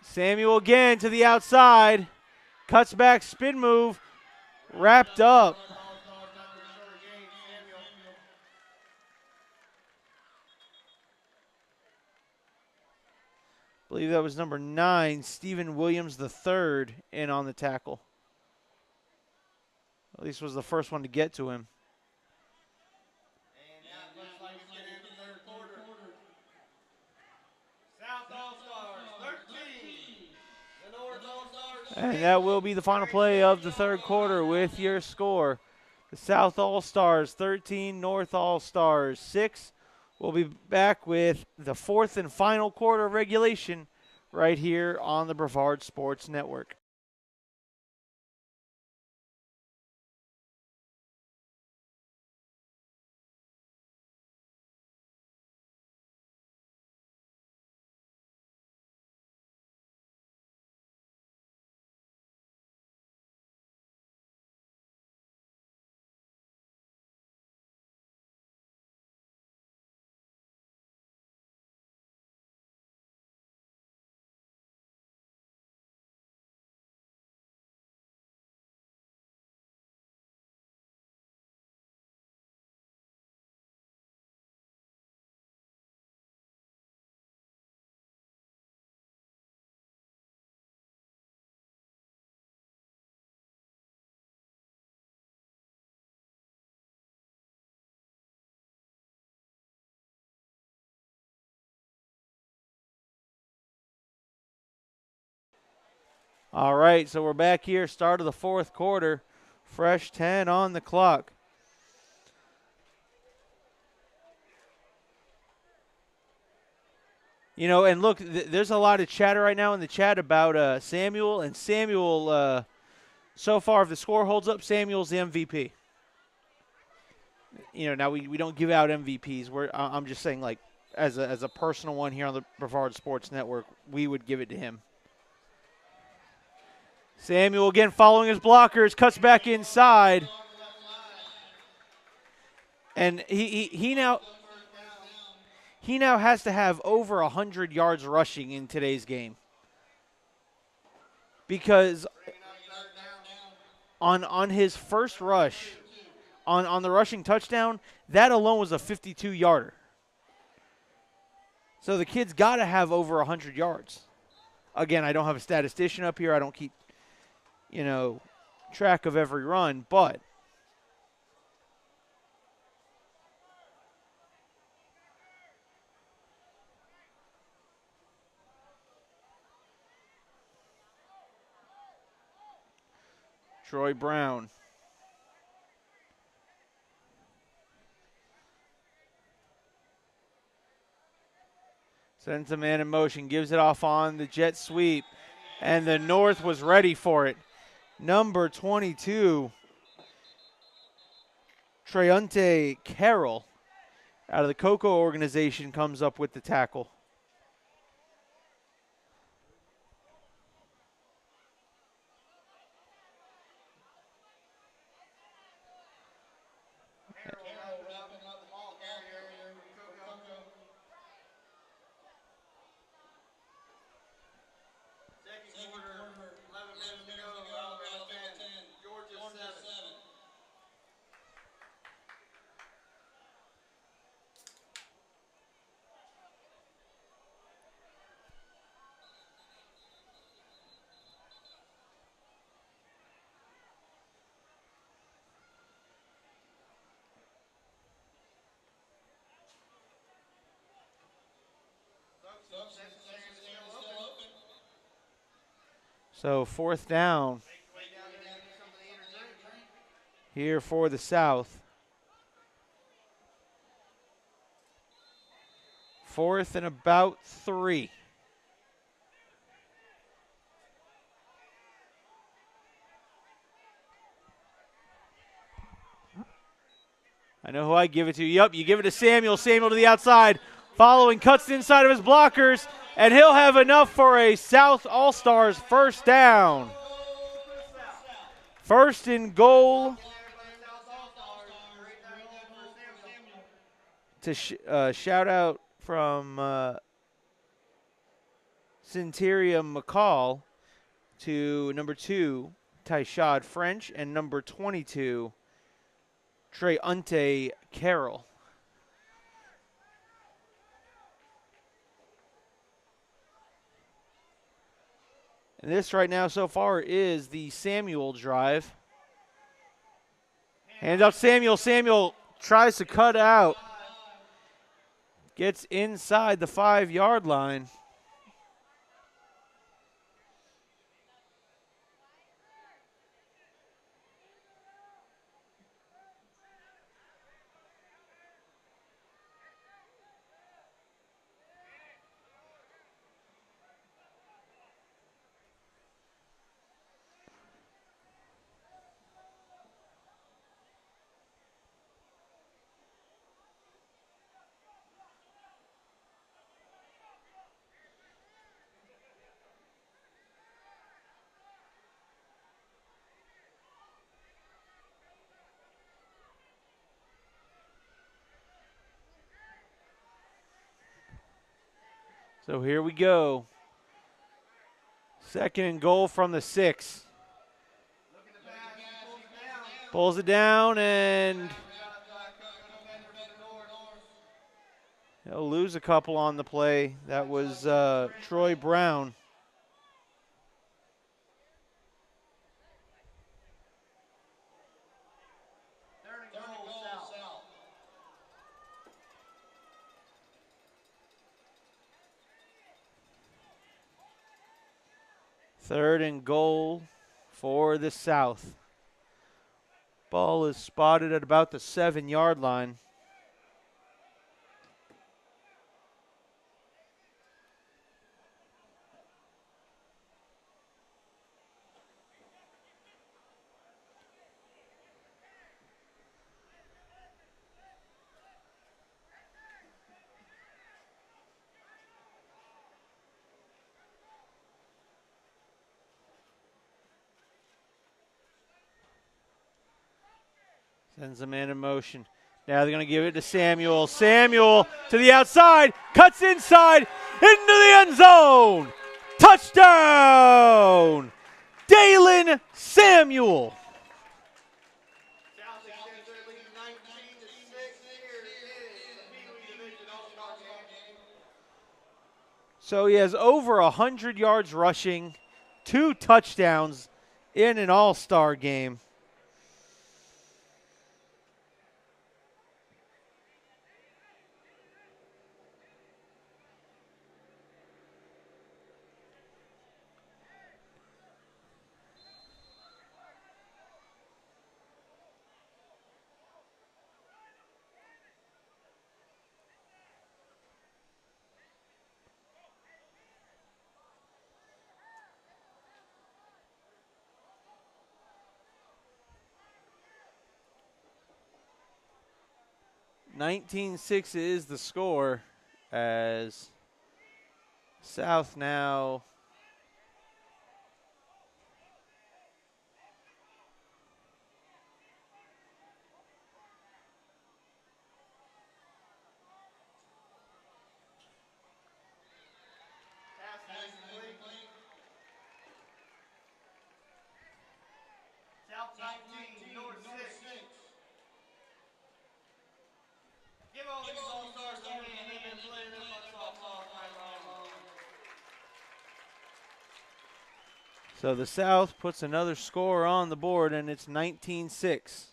Samuel again to the outside. Cuts back, spin move, wrapped up. I believe that was number 9, Stephen Williams III, in on the tackle. At least was the first one to get to him. And that looks like it's going to end the 3rd quarter. South All-Stars 13. The North All-Stars. And that will be the final play of the 3rd quarter with your score. The South All-Stars 13, North All-Stars 6. We'll be back with the 4th and final quarter of regulation right here on the Brevard Sports Network. All right, so we're back here, start of the fourth quarter. Fresh 10 on the clock. You know, and look, there's a lot of chatter right now in the chat about Samuel. And Samuel, so far, if the score holds up, Samuel's the MVP. You know, now we don't give out MVPs. I'm just saying, like, as a personal one here on the Brevard Sports Network, we would give it to him. Samuel again following his blockers, cuts back inside. And he now has to have over 100 yards rushing in today's game. Because on his first rush, on the rushing touchdown, that alone was a 52-yarder. So the kid's got to have over 100 yards. Again, I don't have a statistician up here. I don't keep, track of every run, but Troy Brown. Sends a man in motion, gives it off on the jet sweep, and the North was ready for it. Number 22, Treunte Carroll, out of the Coco organization, comes up with the tackle. So fourth down here for the South. Fourth and about 3. I know who I give it to. Yup, you give it to Samuel. Samuel to the outside. Following, cuts inside of his blockers, and he'll have enough for a South All-Stars first down. First and goal to shout out from Centuria McCall to number 2, Tyshad French, and number 22, Treunte Carroll. And this right now so far is the Samuel drive. Hands out Samuel. Samuel tries to cut out. Gets inside the 5-yard line. So here we go. Second and goal from the 6. Pulls it down, and he'll lose a couple on the play. That was Troy Brown. 3rd and goal for the South. Ball is spotted at about the 7-yard line. Sends the man in motion. Now they're going to give it to Samuel. Samuel to the outside, cuts inside, into the end zone. Touchdown! Dalen Samuel. South extends their lead 19-6. Here is the Pee Wee Division All-Star game. So he has over 100 yards rushing, 2 touchdowns in an all-star game. (19-6) is the score as South now Pass is complete. South 19, North 6. Give all these All-Stars a hand. They've been playing their butts off all night long. So the South puts another score on the board, and it's 19-6.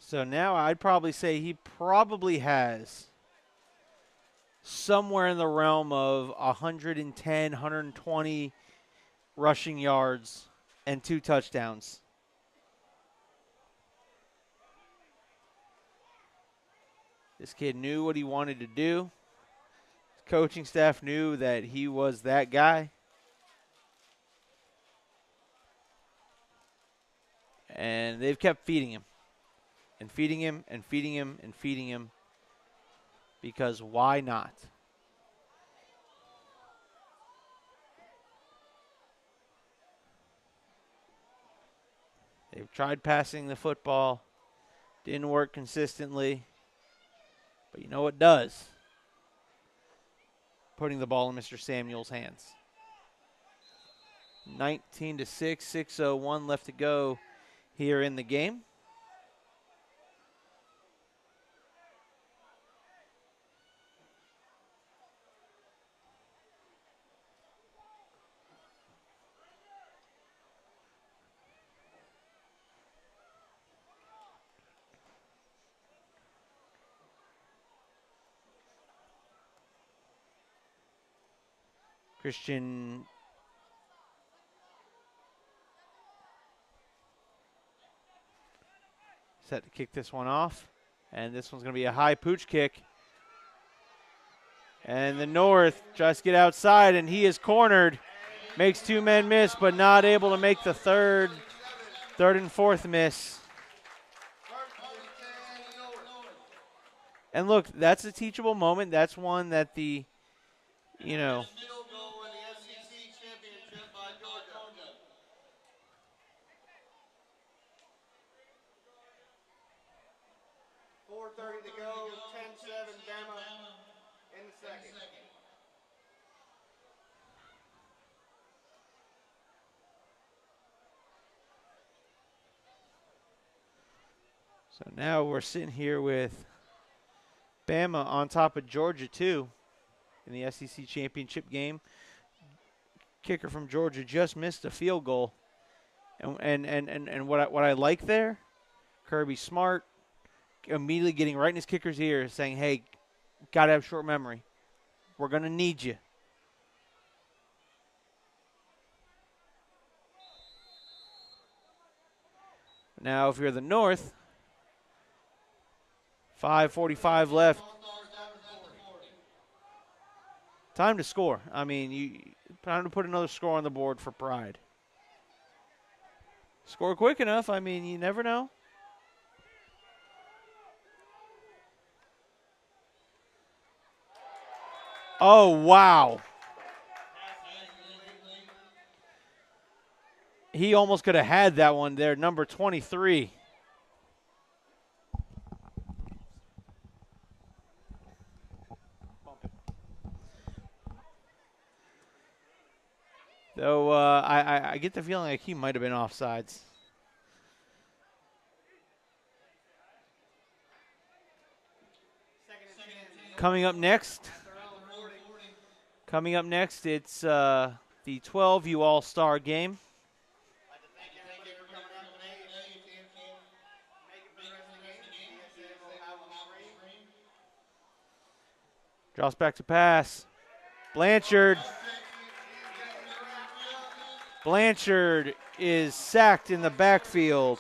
So now I'd probably say he probably has somewhere in the realm of 110, 120 rushing yards and 2 touchdowns. This kid knew what he wanted to do. His coaching staff knew that he was that guy. And they've kept feeding him. And feeding him and feeding him and feeding him. Because why not? They've tried passing the football. Didn't work consistently. But you know what does? Putting the ball in Mr. Samuel's hands. 19-6, 6:01 left to go here in the game. Christian set to kick this one off. And this one's going to be a high pooch kick. And the North tries to get outside, and he is cornered. Makes 2 men miss, but not able to make the third and fourth miss. And look, that's a teachable moment. That's one that the, you know, Field goal in the SEC championship by Georgia. 4:30 to go, 10-7 Bama in the second. So now we're sitting here with Bama on top of Georgia, too, in the SEC championship game. Kicker from Georgia just missed a field goal. And what I like there, Kirby Smart immediately getting right in his kicker's ear saying, hey, got to have short memory. We're going to need you. Now, if you're the North, 5:45 left. Time to score. I mean, time to put another score on the board for Pride. Score quick enough. I mean, you never know. Oh, wow. He almost could have had that one there, number 23. Though I get the feeling like he might have been offsides. Coming up next, it's the 12U All-Star Game. Drops back to pass. Blanchard is sacked in the backfield.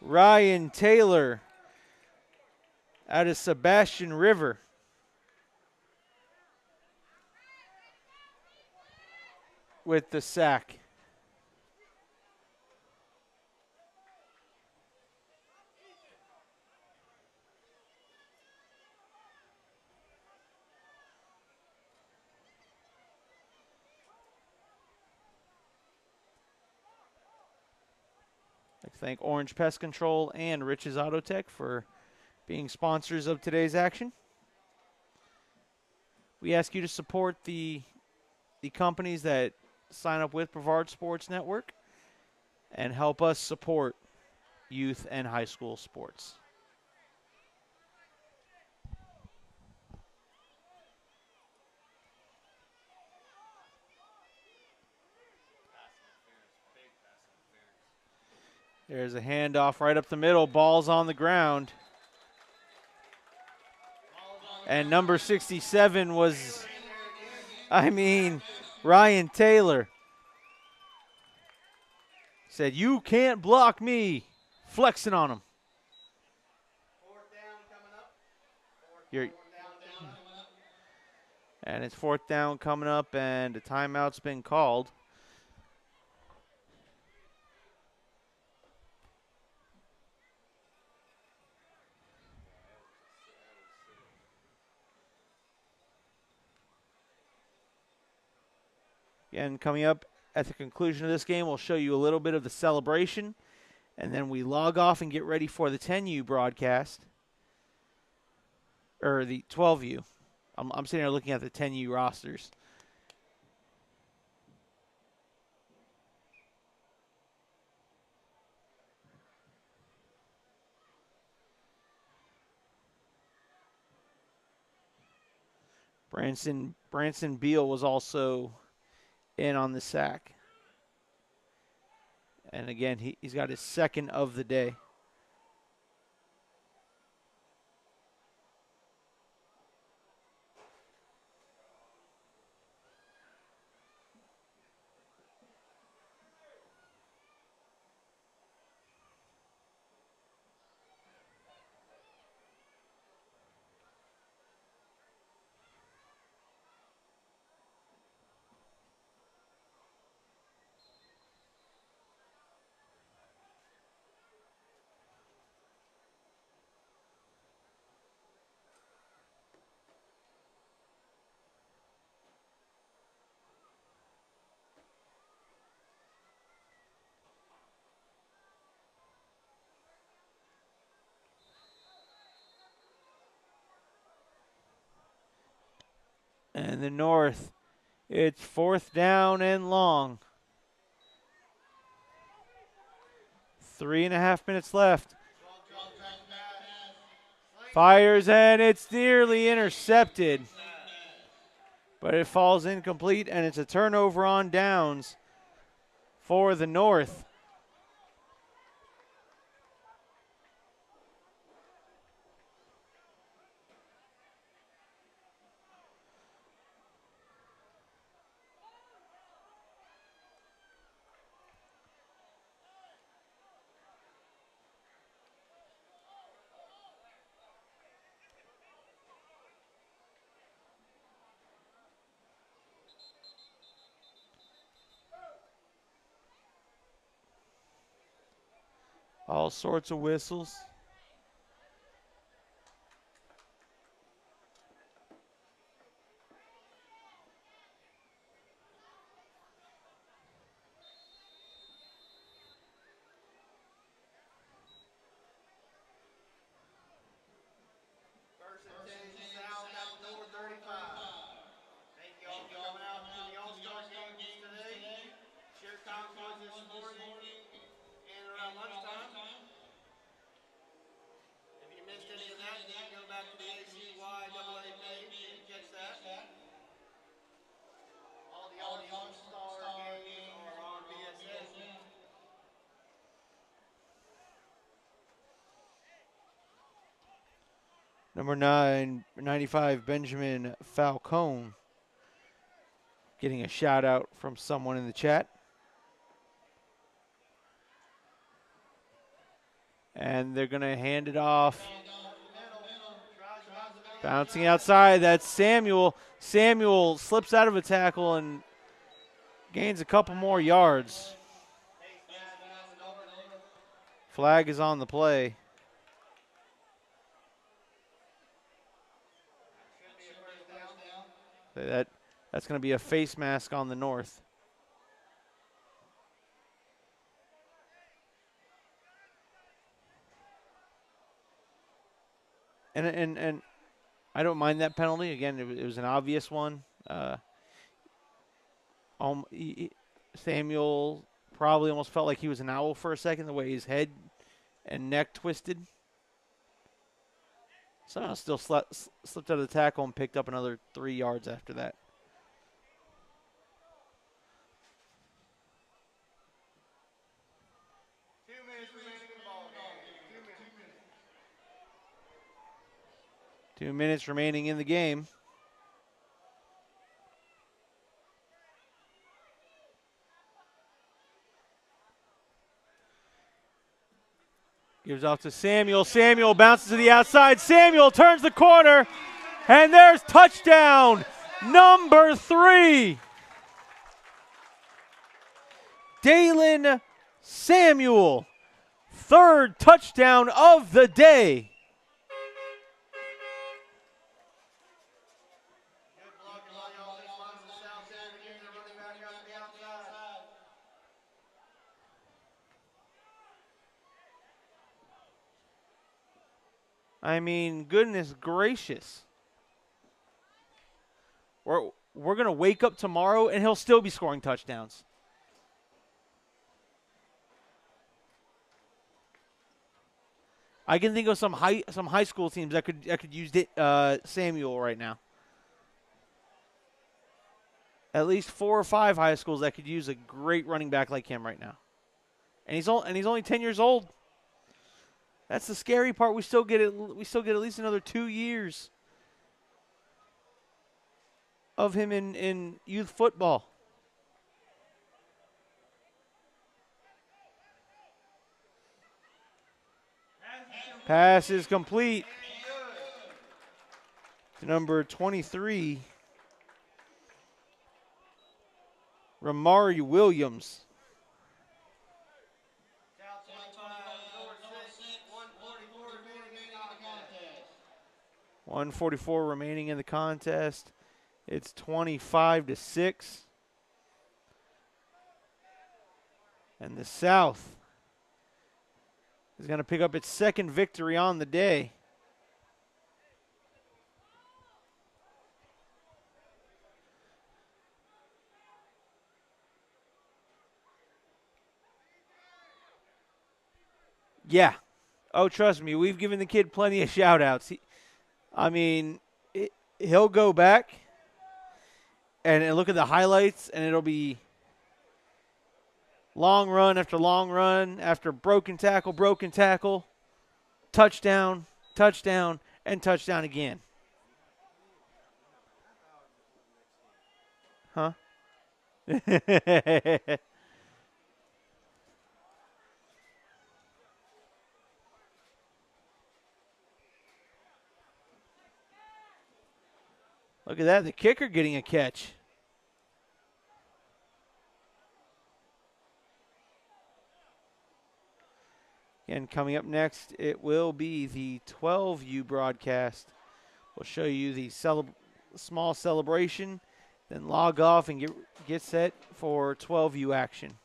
Ryan Taylor out of Sebastian River. With the sack. I'd like to thank Orange Pest Control and Rich's Auto Tech for being sponsors of today's action. We ask you to support the companies that sign up with Brevard Sports Network and help us support youth and high school sports. There's a handoff right up the middle. Ball's on the ground. And number 67 was, Ryan Taylor. Said, you can't block me. Flexing on him. And it's fourth down coming up, and a timeout's been called. Again, coming up at the conclusion of this game, we'll show you a little bit of the celebration, and then we log off and get ready for the 10U broadcast, or the 12U. I'm sitting here looking at the 10U rosters. Branson Beal was also in on the sack. And again, he's got his second of the day. And the North, it's fourth down and long. 3.5 minutes left. Fires, and it's nearly intercepted. But it falls incomplete, and it's a turnover on downs for the North. All sorts of whistles. First and 10 south at number 35. Thank you all for coming out to the All-Star games today. Share concourse this morning and around lunchtime. If you missed any of that, you can go back to the ACYAA page and catch that. All the All-Star games are on BSN. Number 995, Benjamin Falcone, getting a shout out from someone in the chat. And they're going to hand it off. Bouncing outside, that's Samuel. Samuel slips out of a tackle and gains a couple more yards. Flag is on the play. That's going to be a face mask on the North. And I don't mind that penalty. Again, it was an obvious one. Samuel probably almost felt like he was an owl for a second, the way his head and neck twisted. Somehow still slipped out of the tackle and picked up another 3 yards after that. Two minutes remaining in the game. Gives off to Samuel. Samuel bounces to the outside. Samuel turns the corner, and there's touchdown number 3. Dalen Samuel, 3rd touchdown of the day. I mean, goodness gracious. We're going to wake up tomorrow and he'll still be scoring touchdowns. I can think of some high school teams that could use Samuel right now. At least 4 or 5 high schools that could use a great running back like him right now. And he's only 10 years old. That's the scary part. We still get at least another 2 years of him in youth football. Pass is complete to number 23, Ramari Williams. 1:44 remaining in the contest. It's 25-6. And the South is going to pick up its 2nd victory on the day. Yeah. Oh, trust me, we've given the kid plenty of shout-outs. He'll go back and look at the highlights, and it'll be long run after broken tackle, touchdown, and touchdown again. Huh? Look at that, the kicker getting a catch. And coming up next, it will be the 12U broadcast. We'll show you the small celebration, then log off and get set for 12U action.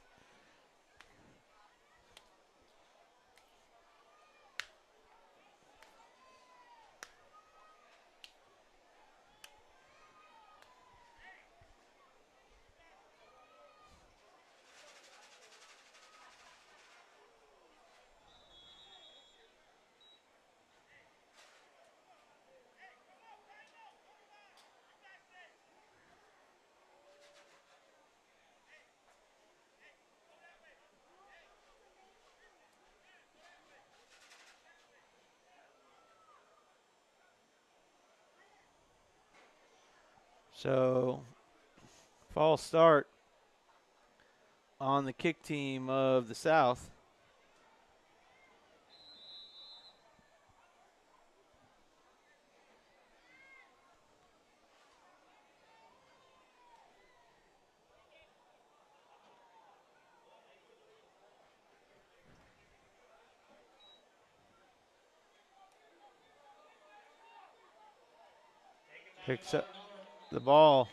So, false start on the kick team of the South. Picks up the ball.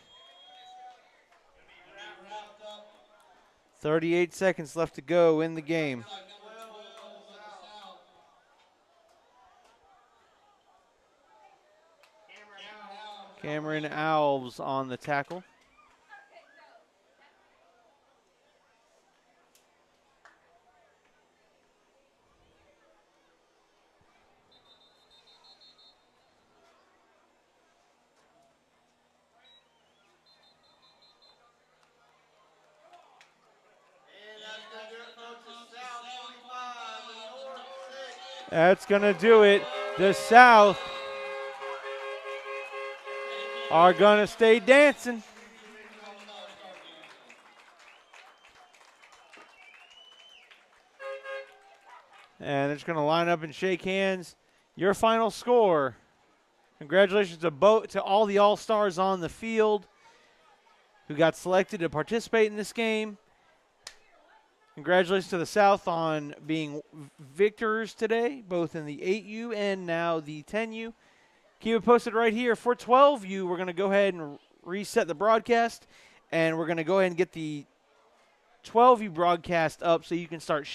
38 seconds left to go in the game. Cameron Alves on the tackle. That's going to do it. The South are going to stay dancing. And they're just going to line up and shake hands. Your final score. Congratulations to all the All-Stars on the field who got selected to participate in this game. Congratulations to the South on being victors today, both in the 8U and now the 10U. Keep it posted right here. For 12U, we're going to go ahead and reset the broadcast, and we're going to go ahead and get the 12U broadcast up so you can start